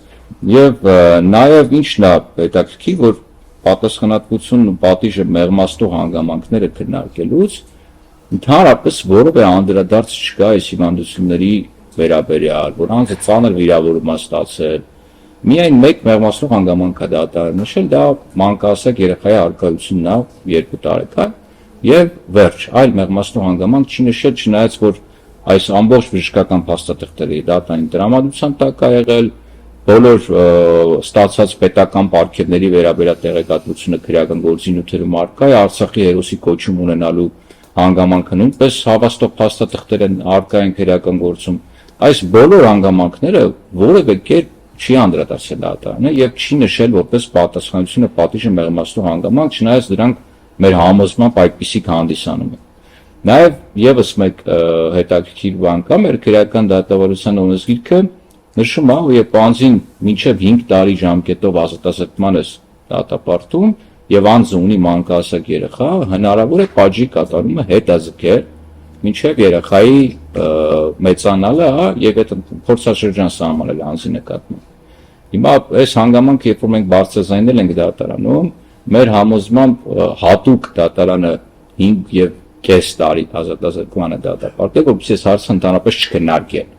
եւ նաեւ ինչն է հետաքրքիր, որ պատասխանատվությունն ու պատիժը մեղմացնող հանգամանքները քննարկելուց ընդհանրապես որևէ անդրադարձ չկա այս հիվանդությունների վերաբերյալ, որ անձը ծանր վիրավորում է ստացել։ Միայն մեկ մեղմացնող հանգամանք է դատարանը նշել, դա մանկահասակ երեխայի առկայությունն է 2 տարեկան եւ վերջ, այլ մեղմացնող հանգամանք չի նշել, չնայած որ այս ամբողջ բժշկական փաստաթղթերի դատարանի տրամադրության տակ է եղել, բոլոր ստացած պետական պարգևների վերաբերյալ տեղեկատվությունը քրեական գործի նյութերում առկա է, Արցախի հերոսի կոչում ունենալու հանգամանքը նույնպես հավաստող փաստաթղթեր են առկա են քրեական գործում։ Այս բոլոր հանգամանքները որևէ կերպ չի անդրադարձել դատարանը եւ չի նշել որպես պատասխանատվությունը պատիժը մեղմացնող հանգամանք, չնայած դրանք մեր համոզմամբ այդպիսիք հանդիսանում են։ Նաեւ եւս մեկ հետաքրքիր բան կա, մեր քրեական դատավարության օրենսգիրքը նշում է, որ երբ անձին մինչև 5 տարի ժամկետով ազատազրկման է դատապարտում եւ անձը ունի մանկահասակ երեխա, հնարավոր է պատժի կատարումը հետաձգել մինչև երեխայի մեծանալը, եւ այդ փորձաշրջան սահմանել անձի նկատմամբ։ Հիմա այս հանգամանքը, երբ որ մենք բարձրաձայնել ենք դատարանում, մեր համոզմամբ հատուկ դատարանը 5.5 տարի ազատազրկման է դատապարտել, որպեսզի այս հարցը ընդհանրապես չքննարկել։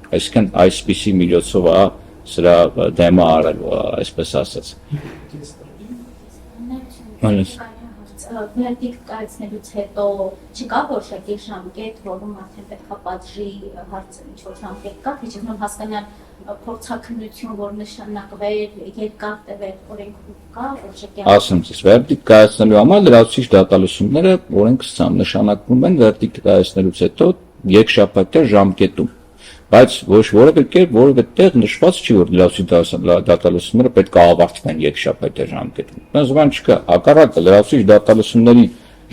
Այսինքն այսպիսի միջոցով է սրա դեմը արելու, այսպես ասած։
Վերդիկտ կայացնելուց հետո չկա որոշակի ժամկետ, որում արդեն պետք է պատժի հարցը ինչ-որ ժամկետ կա, թե չգիտեմ հասկանալ փորձաքննություն, որ նշանակվեր, երկար տևեր, օրենքում կա որոշակի։
Ասեմ ձեզ, վերդիկտ կայացնելու համար լրացուցիչ դատալսումները օրենքսությամբ նշանակվում են վերդիկտ կայացնելուց հետո երկշաբաթյա ժամկետում։ Բայց ոչ որևէ կերպ որևէ տեղ նշված չի, որ լրացուցիչ դատալսումները պետք է ավարտվեն երկշաբաթյա ժամկետում։ Բնական չկա, հակառակը լրացուցիչ դատալսումների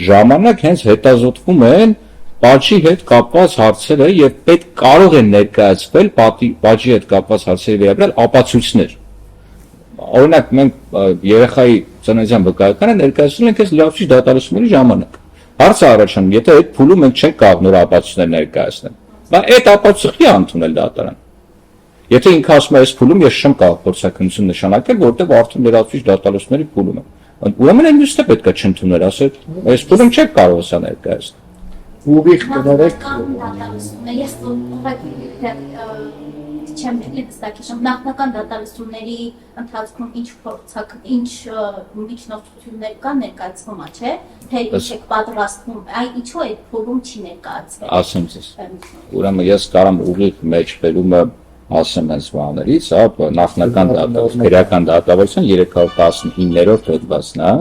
ժամանակ հենց հետազոտվում են պատժի հետ կապված հարցերը եւ պետք կարող են ներկայացվել պատժի հետ կապված հարցերի վերաբերյալ ապացույցներ։ օրինակ մենք երեխայի ծննդյան վկայականը ներկայացրել ենք այս լիարժեք դատարանների ժամանակ։ Հարցը առաջանում, եթե այդ փուլում մենք չենք կարող նոր ապացույցներ ներկայացնել, բայց այդ ապացույցը ընդունել դատարան։ Եթե ինքը ասում է այս փուլում ես չեմ կարող փորձաքննություն նշանակել, որովհետև արդեն լրացուցիչ դատարանների փուլում է։ Ուրեմն այն մյուսը պետք է չընդունել, ասել, այս փուլում չեք կարող սա ներկայացնել։
Ուղիղ կներեք
Ես ուղղակի չեմ հստակիշում նախնական դատարանների ընթացքում ինչ միջնորդություններ կան ներկայացվում, չէ՞, թե ինչ եք պատրաստվում, ինչու այդ փուլում չի ներկայացվել։
Ասեմ ձեզ։ Ուրեմն ես կարամ ուղիղ մեջ բերումը ասեմ այս բաներից, նախնական քրեական դատավարության 319-րդ հոդվածն է,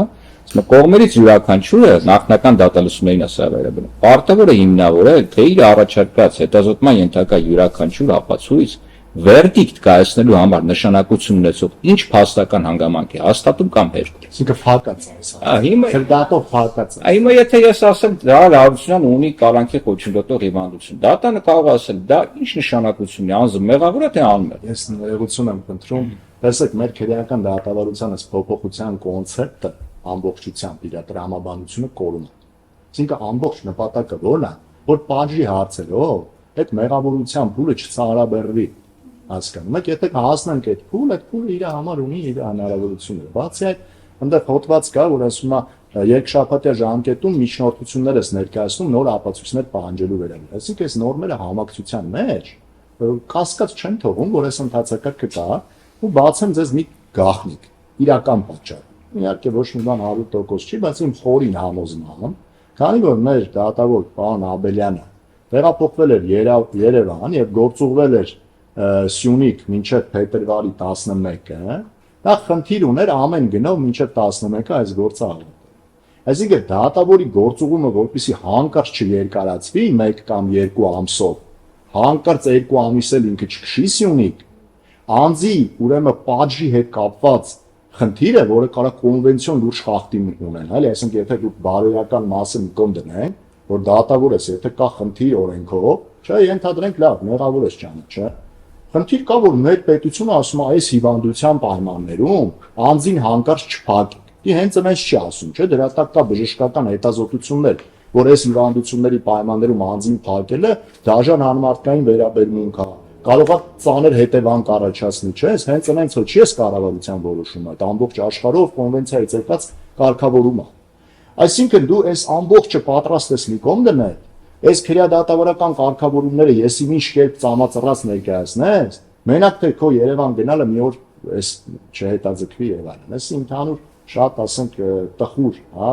կողմերից յուրաքանչյուրը նախնական դատալուսումներին է վերաբերում։ Պարտավորը հիմնավոր է, թե իր առաջարկած հետազոտման ենթակա յուրաքանչյուր ապացույց վերդիկտ կայացնելու համար նշանակություն ունեցող ինչ փաստական հանգամանք է հաստատում կամ հերքում։
Այսինքն ֆակտած է սա։
Հիմա
դատով ֆակտած է։
Հիմա եթե ես ասեմ դա լավության ունի կալանքի խոչընդոտող հիվանդություն, դատանը կարող է ասել դա ինչ նշանակություն ունի, անձը մեղավոր է թե անմեղ։
Ես ներողություն եմ խնդրում, տեսեք մեր քրեական դատավարության այս փոփոխության կոնցեպտը ամբողջությամբ իր տրամաբանությունը կորում է։ Այսինքն ամբողջ նպատակը ո՞րն է, որ պատժի հարցերով այդ մեղավորության փուլը չցարաբեռվի։ Հասկանում եք, եթե հասնենք այդ փուլը իր համար ունի իր հնարավորությունները։ Բացի այդ, այնտեղ հոդված կա, որ ասում է երկշաբաթյա ժամկետում միջնորդություններ ես ներկայացնում նոր ապացույցներ պահանջելու վերաբերյալ։ Այսինքն այս նորմերը համակցության մեջ կասկած չեն թողում, որ այս ընթացակարգը կա ու բացեմ ձեզ մի գաղտնիք, իրական պատճառ։ Իհարկե ոչ մի բան 100% չի, բայց իմ խորին համոզմամբ, քանի որ մեր դատավոր պարոն Աբելյանը տեղափոխվել էր Երևան եւ գործուղվել էր Սյունիք մինչև փետրվարի 11-ը, նա խնդիր ուներ ամեն գնով մինչև 11-ը այս գործը ավարտել։ Այսինքն դատավորի գործուղումը, որպեսզի հանկարծ չերկարացվի 1 կամ 2 ամսով, հանկարծ 2 ամիս էլ ինքը չքշի Սյունիք, անձի ուրեմն պատժի հետ կապված խնդիրը, որը կարող կոնվենցիոն լուրջ խախտում ունեն, այլ այսինքն եթե դուք բարոյական մասը մի կողմ դնենք, որ դատավոր ես, եթե կա խնդիր օրենքով, չէ, ենթադրենք լավ, մեղավոր ես ճանաչ, չէ։ Խնդիր կա, որ մեր պետությունը ասում է այս հիվանդության պայմաններում անձին հանկարծ չփակեք։ Դի հենց այնպես չի ասում, չէ, դրա տակ կա բժշկական հետազոտություններ, որ այս հիվանդությունների պայմաններում անձին փակելը դաժան անմարդկային վերաբերմունք է, կարող է ծանր հետևանք առաջացնի, չէ՞, հենց այնց չի ես կառավարության որոշումը, այդ ամբողջ աշխարհով կոնվենցիայից եկած կարգավորում է։ Այսինքն դու այս ամբողջը պատրաստ ես մի կողմ դնել, այս քրեադատավարական կարգավորումները ես ինչ կերպ ծամածռած ներկայացնես, մենակ թե քո Երևան գնալը մի օր այս չհետաձգվի եւ այլն։ Այս ընդհանուր շատ ասենք տխուր, հա,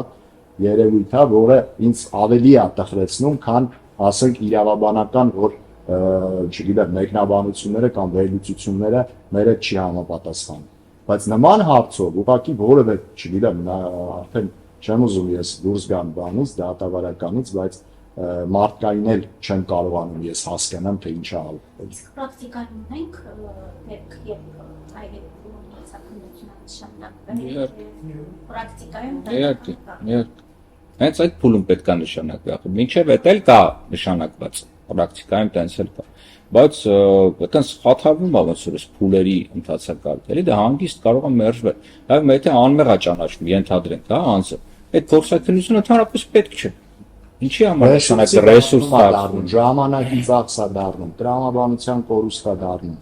երևույթ է, որը ինձ ավելի է տխրեցնում, քան ասենք իրավաբանական, որ չգիտեմ, մեկնաբանությունները կամ վերլուծությունները մեր հետ չի համապատասխանում։ Բայց նման հարցով ուղղակի որևէ, չգիտեմ, արդեն չեմ ուզում ես դուրս գամ բանից, դատավարականից, բայց մարդկային էլ չեմ կարողանում ես հասկանամ, թե ինչ է ալվել։
Իսկ պրակտիկայում ունենք դեպք, երբ այլ նշանակվել։ Պրակտիկայում
հենց այդ փուլում պետք է նշանակվի։ Մինչև էդ էլ կա նշանակված պրակտիկայում տենց էլ կա, բայց այդտենց խաթարվում է ոնց որ այս փուլերի ընթացակարգը, էլի դա հանգիստ կարող է մերժվել։ Այո, եթե անմեղ է ճանաչվում, ենթադրենք, հա, անձը, այդ փորձաքննությունը ընդհանրապես պետք չէ։ Ինչի համար նշանակը ռեսուրս է
դառնում, ժամանակի ծախս է դառնում, տրամաբանության կորուստ է դառնում։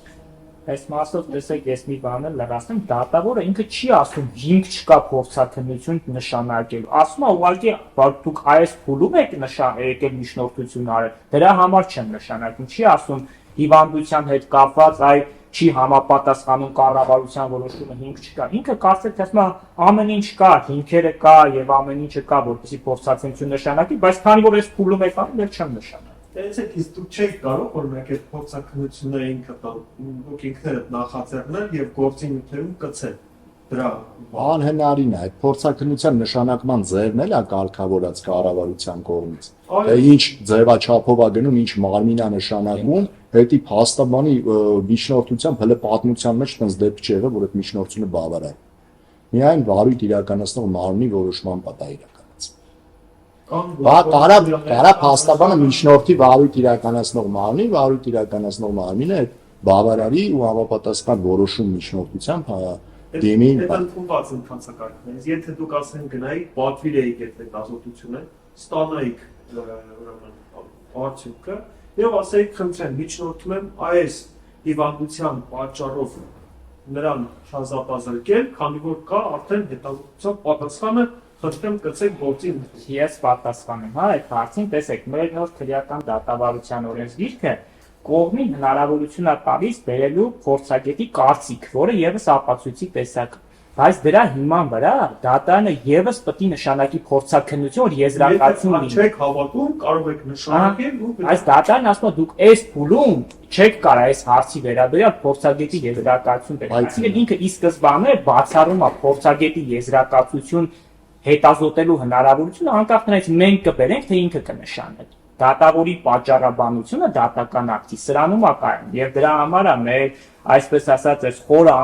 Այս մասով տեսեք, ես մի բան եմ լրացնում, դատավորը ինքը չի ասում հիմք չկա փորձաքննություն նշանակելու։ Ասում է ուղղակի, որ դուք այս փուլում եք եկել միջնորդություն արել, դրա համար չեմ նշանակում, չի ասում հիվանդության հետ կապված այ չի համապատասխանում կառավարության որոշումը հիմք չկա։ Ինքը կարծեք թե ասում է ամեն ինչ կա, հիմքերը կա եւ ամեն ինչը կա, որպեսզի փորձաքննություն նշանակի, բայց քանի որ այս փուլում եք անում, դեռ չեմ նշանակում։
Տեսեք, իսկ դուք չեք կարող օրինակ այդ փորձաքննությունները դուք ինքներդ նախաձեռնել եւ գործի նյութերում կցել։ Դրա
անհնարին է, այդ փորձաքննության նշանակման ձևն էլ է կարգավորած կառավարության կողմից։ Թե ինչ ձևաչափով է գնում, ինչ մարմին է նշանակում, հետի փաստաբանի միջնորդությամբ հələ պատմության մեջ տենց դեպք չի եղել, որ այդ միջնորդությունը բավարար է։ Միայն վարույթ իրականացնող մարմնի որոշման պատա Կարա փաստաբանը միջնորդի վարույթ իրականացնող մարմնի, վարույթ իրականացնող մարմինը այդ բավարարի ու համապատասխան որոշում միջնորդությամբ դիմի
Այդ ընդունված ընթացակարգներից, եթե դուք ասեն գնայիք, պատվիրեիք այդ հետազոտությունը, ստանայիք ուրեմն արդյունքը եւ ասեիք, խնդրեմ, միջնորդում եմ այս հիվանդության պատճառով նրան շազապազրկել, քանի որ կա արդեն հետազոտության պատասխանը, խնդրեմ կցեք գործի ընթացքում։
Ես պատասխանում, հա, այդ հարցին, տեսեք, մեր նոր քրեական դատավարության օրենսգիրքը կողմին հնարավորություն է տալիս բերելու փորձագետի կարծիք, որը եւս ապացույցի տեսակ է։ Բայց դրա հիման վրա դատարանը եւս պետք է նշանակի փորձաքննություն, որ եզրակացություն լինի։
Չեք հավատում, կարող եք նշանակել ու
Այս դատարանը ասում է դուք այս փուլում չեք կարող այս հարցի վերաբերյալ փորձագետի եզրակացություն տալ։ Այսինքն ինքը ի սկզբանե բացառում է փորձագետի եզրակացություն հետազոտելու հնարավորությունը, անկախ նրանից մենք կբերենք, թե ինքը կնշանակի։ Դատավորի պատճառաբանությունը դատական ակտի սրանում է կայանում եւ դրա համար է մեր այսպես ասած այս խորը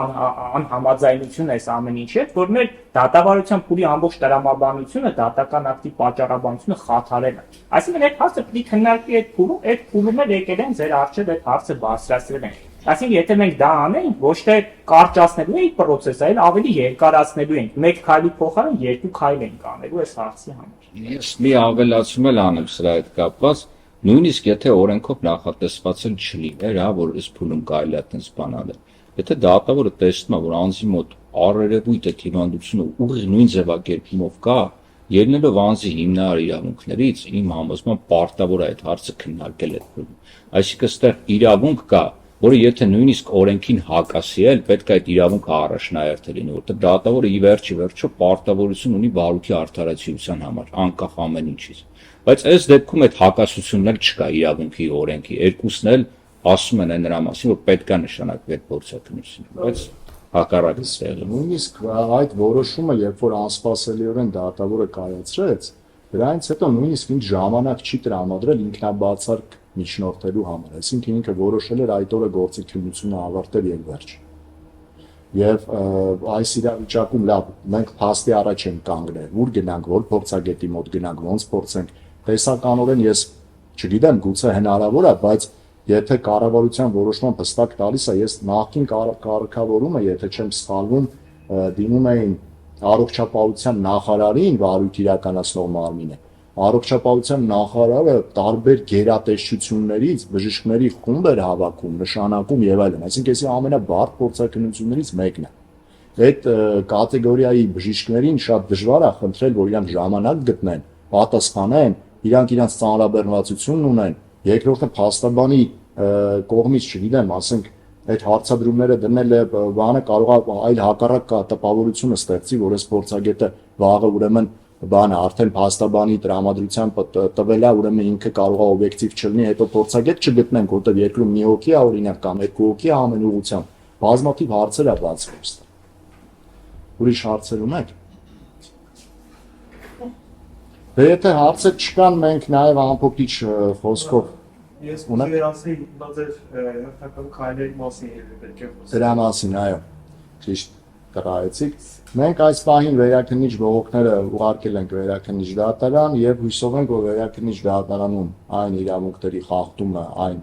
անհամաձայնություն այս ամեն ինչի հետ, որ մեր դատավարության փուլի ամբողջ տրամաբանությունը դատական ակտի պատճառաբանությունը խաթարել է։ Այսինքն այդ հարցը պետք է քննարկվի այդ փուլում էլ եկել են ձեր առջև այդ հարցը բարձրացրել են։ Այսինքն եթե մենք դա անենք, ոչ թե կարճացնելու ենք process-ը, այլ ավելի երկարացնելու ենք։ Մեկ քայլի փոխարեն երկու քայլ ենք անելու այս հարցի համար։
Ես մի ավելացում էլ անեմ սրա հետ կապված, նույնիսկ եթե օրենքով նախատեսված չլիներ, հա, որ այս փուլում կարելի է այդպես բան անել։ Եթե դատավորը տեսնում է, որ անձի մոտ առերևույթ այդ հիվանդությունը ուղիղ նույն ձևակերպումով կա, ելնելով անձի հիմնարար իրավունքներից, իմ համոզմամբ պարտավոր է այդ հարցը քննարկել այդ փուլում։ Այսինքն այստեղ իրավունք կա, որը եթե նույնիսկ օրենքին հակասի էլ, պետք է այդ իրավունքը առաջնահերթ լինի, որտեղ դատավորը ի վերջո պարտավորություն ունի բարույթի արդարացիության համար, անկախ ամեն ինչից։ Բայց այս դեպքում այդ հակասությունն էլ չկա իրավունքի օրենքի, երկուսն էլ ասում են նրա մասին, որ պետք է նշանակվի այդ փորձաքննությունը, բայց հակառակը ստեղծել։
Նույնիսկ այդ որոշումը, երբ որ անսպասելիորեն դատավորը կայացրեց, դրանից հետո նույնիսկ ինչ ժամանակ չի տրամադրել ինքնաբացարկ միջնորդելու համար, այսինքն ինքը որոշել էր այդ օրը գործի քննությունը ավարտել եւ վերջ։ Եվ այս իրավիճակում լավ, մենք փաստի առաջ ենք կանգնել, ուր գնանք, որ փորձագետի մոտ գնանք, ոնց փորձենք։ Տեսականորեն ես չգիտեմ, գուցե հնարավոր է, բայց եթե կառավարության որոշման հստակ տալիս է, ես նախքին կարգավորումը, եթե չեմ սխալվում, դիմում էին առողջապահության նախարարին, վարույթ իրականացնող մարմինը։ Առողջապահության նախարարը տարբեր գերատեսչություններից բժիշկների խումբ էր հավաքում, նշանակում եւ այլն, այսինքն էսի ամենաբարդ փորձաքննություններից մեկն է։ Այդ կատեգորիայի բժիշկներին շատ դժվար է խնդրել, որ իրանք ժամանակ գտնեն, պատասխանեն, իրանք իրենց ծանրաբեռնվածությունն ունեն, երկրորդը փաստաբանի կողմից, չգիտեմ, ասենք այդ հարցադրումները դնել է բանը կարող է այլ հակառակ տպավորությունը ստեղծի, որ այս փորձագետը վաղը ուրեմն բանը արդեն փաստաբանի տրամադրությամբ տվել է, ուրեմն ինքը կարող է օբյեկտիվ չլինի, հետո փորձագետ չգտնենք, որտեղ երկրում մի հոգի է օրինակ կամ երկու հոգի է ամեն ուղղությամբ, բազմաթիվ հարցեր է բացվում ստա։ Ուրիշ հարցեր ունեք։ Դե եթե հարցեր չկան, մենք նաև ամփոփիչ խոսքով
Ես ուզեի ասել նա ձեր հերթական քայլերի մասին պետք է խոսել։
Դրա մասին, այո, ճիշտ կրայեցիք։ Մենք այս պահին վերաքննիչ բողոքները ուղարկել ենք վերաքննիչ դատարան եւ հույսով ենք, որ վերաքննիչ դատարանում այն իրավունքների խախտումը, այն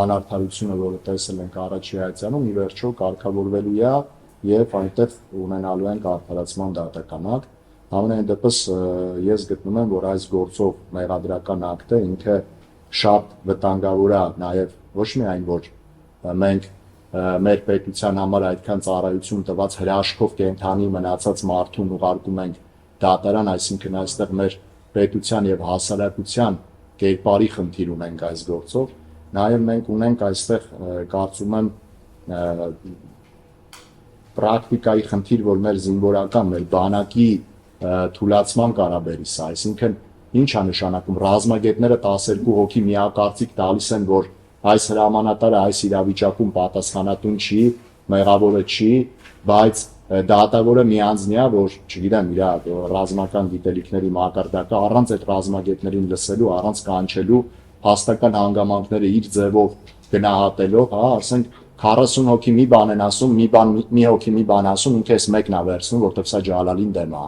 անարդարությունը, որը տեսել ենք առաջի հայցանում, ի վերջո կարգավորվելու է եւ այնտեղ ունենալու ենք արդարացման դատական ակտ։ Ամենայն դեպս ես գտնում եմ, որ այս գործով մեղադրական ակտը ինքը շատ վտանգավոր է նաև ոչ միայն որ մենք մեր պետության համար այդքան ծառայություն տված հրաշքով կենթանի մնացած մարդուն ուղարկում ենք դատարան, այսինքն այստեղ մեր պետության եւ հասարակության կերպարի խնդիր ունենք այս գործով, նաև մենք ունենք այստեղ կարծում եմ պրակտիկայի խնդիր, որ մեր զինվորական, մեր բանակի թուլացման կարաբերի սա, այսինքն ինչ է նշանակում ռազմագետները 12 հոգի միակարծիք տալիս են, որ այս հրամանատարը այս իրավիճակում պատասխանատուն չի, մեղավորը չի, բայց դատավորը միանձնյա, որ չգիտեմ, իր ռազմական գիտելիքների մակարդակը առանց այդ ռազմագետներին լսելու, առանց կանչելու, հաստական հանգամանքները իր ձևով գնահատելով, հա, ասենք 40 հոգի մի բան են ասում, մի հոգի մի բան ասում, ինքը էս մեկն է վերցնում, որտեղ սա Ջալալին դեմ է։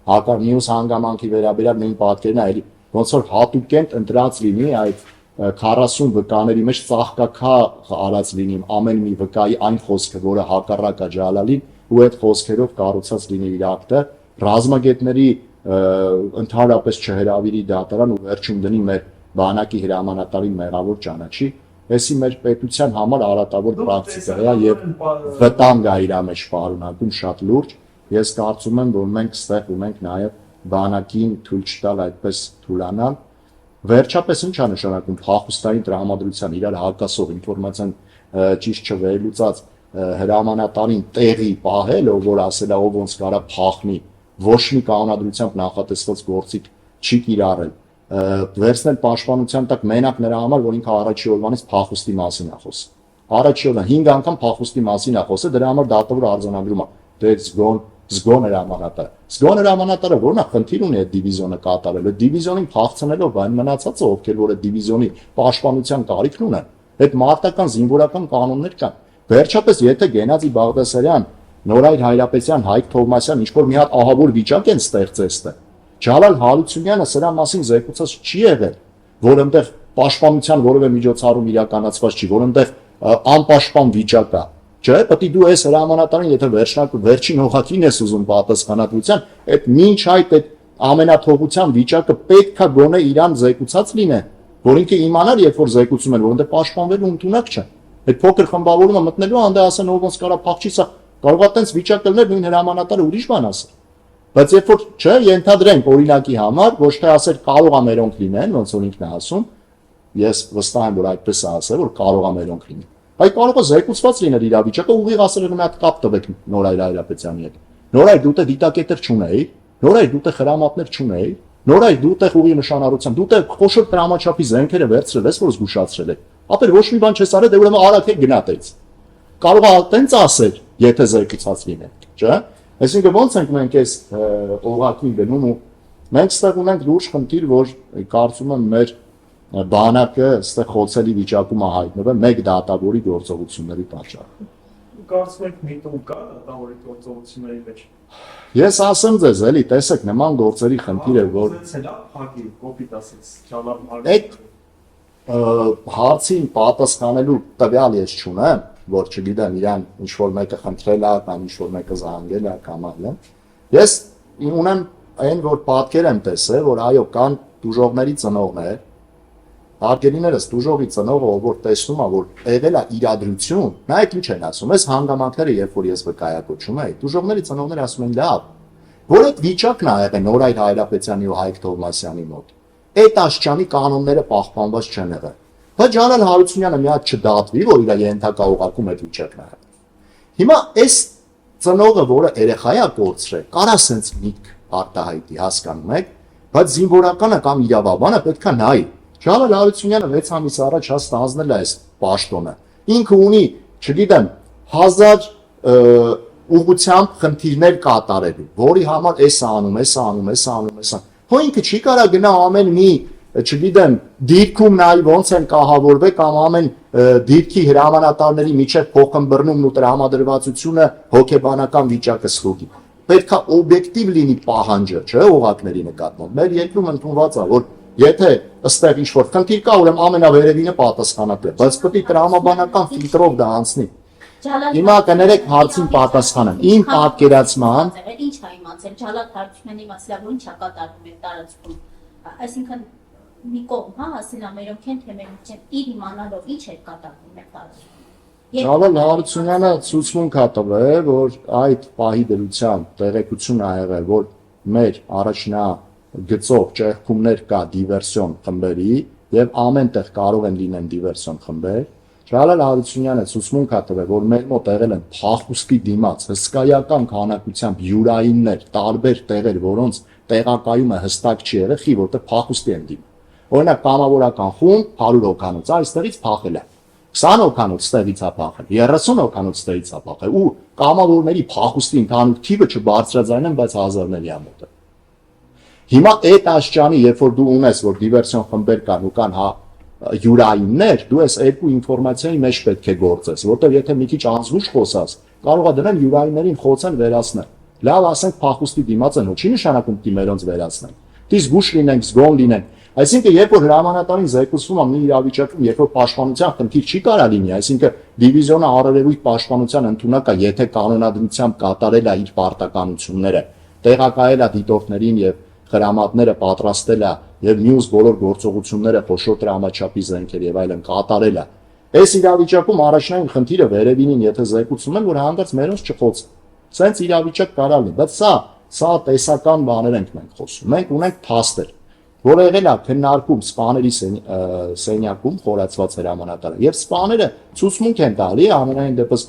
Հակառակ մյուս հանգամանքի վերաբերյալ նույն պատկերն է, էլի ոնց որ հատուկենտ ընտրած լինի այդ 40 վկաների մեջ ծաղկակա արած լինի ամեն մի վկայի այն խոսքը, որը հակառակ է Ջալալին, ու այդ խոսքերով կառուցած լինի իր ակտը, ռազմագետների ընդհանրապես չհրավիրի դատարան ու վերջում դնի մեր բանակի հրամանատարին մեղավոր ճանաչի, այսի մեր պետության համար արատավոր պրակտիկա է եւ վտանգ է իր մեջ պարունակում շատ լուրջ։ Ես կարծում եմ, որ մենք ստեղ ունենք նաեւ բանակին թույլ չտալ այդպես թուլանալ։ Վերջապես ինչ է նշանակում փախուստային տրամադրության իրար հակասող ինֆորմացիան ճիշտ չվերլուծած հրամանատարին տեղի պահել, որ ասել է ով ոնց կարա փախնի, ոչ մի կանոնադրությամբ նախատեսված գործիք չի կիրառել, վերցնել պաշտպանության տակ մենակ նրա համար, որ ինքը առաջի օրվանից փախուստի մասին է խոսում։ Առաջի օրվան 5 անգամ փախուստի մասին է խոսել, դրա համար դատավոր արձանագրում է։ Դե զգոն հրամանատարը։ Զգոն հրամանատարը որն է խնդիր ունի այդ դիվիզիոնը կատարել։ Այդ դիվիզիոնին փախցնելով այն մնացածը, ովքեր որ այդ դիվիզիոնի պաշտպանության կարիքն ունեն, այդ մարտական զինվորական կանոններ կան։ Վերջապես եթե Գենադի Բաղդասարյան, Նորայր Հայրապետյան, Հայկ Թովմասյան ինչ-որ մի հատ ահավոր վիճակ են ստեղծել, Ջալալ Հարությունյանը սրա մասին զեկուցած չի եղել, որ այնտեղ պաշտպանության որևէ միջոցառում իրականացված չի, որ այնտեղ անպաշտպան վիճակ է։ Չէ, պետք է դու այս հրամանատարին, եթե վերջին հողակին ես ուզում պատասխանատվության, այդ մինչ այդ ամենաթողության վիճակը պետքա գոնե իրան զեկուցած լինի, որ ինքը իմանար, երբ որ զեկուցում են, որ այնտեղ պաշտպանվելու ընդունակ չէ։ Այդ փոքր խմբավորումը մտնելու անդե ասեն ով ոնց կարա փախչի, սա կարող է տենց վիճակ լինել նույն հրամանատարը ուրիշ բան ասել։ Բայց երբ որ չէ, ենթադրենք օրինակի համար, ոչ թե ասել կարող է մերոնք լինեն, ոնց որ ինքն է ասում, ես վստահ եմ, որ այդպես է ասել, որ կարող է մերոնք լինեն։ Այ կարող է զեկուցված լինել իրավիճակը, ուղիղ ասել մի հատ կապ տվեք Նորայր Հայրապետյանի հետ։ Նորայր դու տեղ դիտակետեր չունեի, Նորայր դու տեղ հրամատներ չունեի, Նորայր դու տեղ ուղիղ նշանառության, դու տեղ խոշոր տրամաչափի զենքերը վերցրել ես, որ զգուշացրել եք։ Ապեր ոչ մի բան չես արել, դե ուրեմն արագ եք գնացից։ Կարող է տենց ասել, եթե զեկուցած լինենք, չէ՞։ Այսինքն ոնց ենք մենք այս օղակին գնում ու մենք ստեղ ունենք լուրջ խնդիր, որ կարծում եմ մեր բանակը ստեղ խոցելի վիճակում է հայտնվել մեկ դատավորի գործողությունների պատճառով։
Կարծում եք միտում կա դատավորի գործողությունների մեջ։
Ես ասեմ ձեզ, էլի, տեսեք, նման գործերի խնդիրը, որ
փակի կոպիտ ասեց Ջալալ
այդ հարցին պատասխանելու տվյալ ես չունեմ, որ չգիտեմ իրան ինչ որ մեկը խնդրել է կամ ինչ որ մեկը զանգել է կամ այլն։ Ես ունեմ այն որ պատկեր եմ տեսել, որ այո կան դուժողների ծնողներ, հարգելիներս դուժողի ծնողը որ տեսնում է որ եղել է իրադրություն, նայեք ինչ են ասում, այս հանգամանքները երբ որ ես վկայակոչում եի, դուժողների ծնողները ասում են լավ, որ այդ վիճակն է եղել Նորայր Հայրապետյանի ու Հայկ Թովմասյանի մոտ։ Այդ աշճանի կանոնները պահպանված չեն եղել։ Բայց Ջալալ Հարությունյանը մի հատ չդատվի, որ իր ենթակա օղակում այդ վիճակն է։ Հիմա այս ծնողը, որը երեխա է կորցրել, կարա սենց միտք արտահայտի, հասկանում եք, բայց զինվորականը կամ իրավաբանը պետքա նայի։ Ջալալ Հարությունյանը 6 ամիս առաջ հաստատել է այս պաշտոնը։ Ինքը ունի, չգիտեմ, 1000 ուղղությամբ խնդիրներ կատարելու, որի համար էս անում։ Հո ինքը չի կարա գնա ամեն մի չգիտեմ, դիրքում նայ ոնց են կահավորվել կամ ամեն դիրքի հրամանատարների միջև փոխմբռնումն ու տրամադրվածությունը հոգեբանական վիճակը սխուգի։ Պետքա օբյեկտիվ լինի պահանջը, չէ՞, օղակների նկատմամբ։ Մեր երկրում ընդունված է, որ եթե ըստեղ ինչ որ խնդիր կա, ուրեմն ամենավերևինը պատասխանատու է, բայց պետք է տրամաբանական ֆիլտրով դա անցնի։ Հիմա կներեք հարցին պատասխանեմ։ Իմ պատկերացման
ինչ է իմացել Ջալալ Հարությունյանի մասլավուն չա կատարվում այդ տարածքում։ Այսինքն մի կողմ, հա, ասել ամերիկյան թեմերին իր իմանալով ինչ է կատարվում այդ տարածքում։
Ջալալ Հարությունյանը ցուցմունք է տվել, որ այդ պահի դրությամբ տեղեկություն ա եղել, որ մեր առաջնա գծով ճեղքումներ կա դիվերսիոն խմբերի եւ ամենտեղ կարող են լինեն դիվերսիոն խմբեր։ Ջալալ Հարությունյանը ցուցմունք է տվել, որ մեր մոտ եղել են փախուստի դիմաց հսկայական քանակությամբ յուրայիններ, տարբեր տեղեր, որոնց տեղակայումը հստակ չի եղել, խի որտեղ փախուստի են դիմում։ Օրինակ կամավորական խումբ 100 հոգանոց, այստեղից փախել է։ 20 հոգանոց ստեղից է փախել, 30 հոգանոց ստեղից է փախել ու կամավորների փախուստի ընդհանուր թիվը չբարձրաձայնեն, բայց հազարների է մոտ։ Հիմա այդ աշճանի, երբ որ դու ունես, որ դիվերսիոն խմբեր կան ու կան յուրայիններ, դու այս երկու ինֆորմացիայի մեջ պետք է գործես, որտեղ եթե մի քիչ անզուշ խոսած, կարող է դրանք յուրայիններին խոցեն վերացնել։ Լավ, ասենք փախուստի դիմաց են, չի նշանակում դիմերոնց վերացնել։ Դից զգուշ լինենք, զգոն լինենք։ Այսինքն, երբ որ հրամանատարին զեկուցվում է մի իրավիճակում, երբ որ պաշտպանության խնդիր չի կարա լինի, այսինքն դիվիզիոնը առերևույթ պաշտպանության ընդունակ է, եթե կանոնադրությամբ կատարել է իր պարտականությունները, տեղակայել է դիտորդներին եւ խրամատները պատրաստել է եւ մյուս բոլոր գործողությունները խոշոր տրամաչափի զենքեր եւ այլն կատարել է։ Այս իրավիճակում առաջնային խնդիրը վերևինին, եթե զեկուցում են, որ հանդերձ մերոնց չխոցի։ Սենց իրավիճակ կարա լինի, բայց սա տեսական բաներ ենք մենք խոսում։ Մենք ունենք փաստեր, որ եղել է քննարկում սպաների սենյակում խորացված հրամանատարը եւ սպաները ցուցմունք են տալի, ամենայն դեպս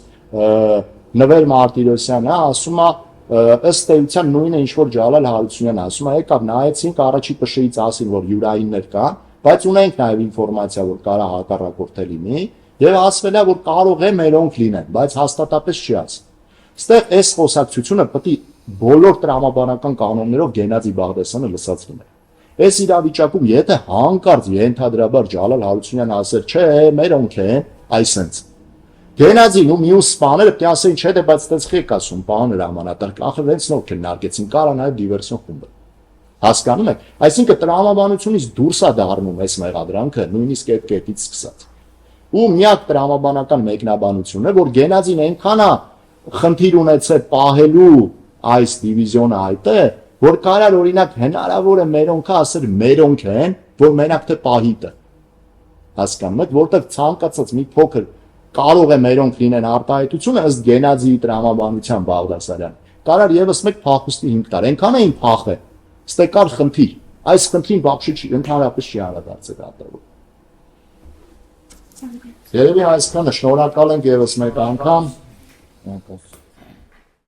Նվեր Մարտիրոսյանը ասում է ըստ էության նույնը ինչ որ Ջալալ Հարությունյանը ասում է, եկավ նայեցինք առաջի տշից ասին, որ յուրայիններ կան, բայց ունենք նաեւ ինֆորմացիա, որ կարա հակառակորդը լինի եւ ասվել է, որ կարող է մերոնք լինեն, բայց հաստատապես չի ասի։ Այստեղ այս խոսակցությունը պետք է բոլոր տրամաբանական կանոններով Գենադի Բաղդասարյանը լսած լինի։ Այս իրավիճակում եթե հանկարծ ենթադրաբար Ջալալ Հարությունյանը ասեր, չէ, մերոնք են, այսենց Գենադին ու մյուս սպաները պետք է ասեին, չէ, դե բայց այդպես եք ասում, պարոն հրամանատար, ախր հենց նոր քննարկեցին, կարա նաև դիվերսիոն խումբը։ Հասկանում եք։ Այսինքն տրամաբանությունից դուրս է դառնում այս մեղադրանքը, նույնիսկ այդ կետից սկսած։ Ու միակ տրամաբանական մեկնաբանությունն է, որ Գենադին այնքան է խնդիր ունեցել պահելու այս դիվիզիոնը այդտեղ, որ կարար օրինակ հնարավոր է մերոնքը ասել մերոնք են, որ մենակ թե պահիտը։ Հասկանում եք, որտեղ ցանկացած մի փոքր կարող է մերոնք լինեն արտահայտությունը ըստ Գենադիի տրամաբանության Բաղդասարյան։ Կարար եւս մեկ փախուստի հիմք տար։ Այնքան էին փախը։ Ստեկար խնդիր։ Այս խնդրին բախշի չի, ընդհանրապես չի անդրադարձել արտադրում։ Երևի այսքանը, շնորհակալ ենք եւս մեկ անգամ։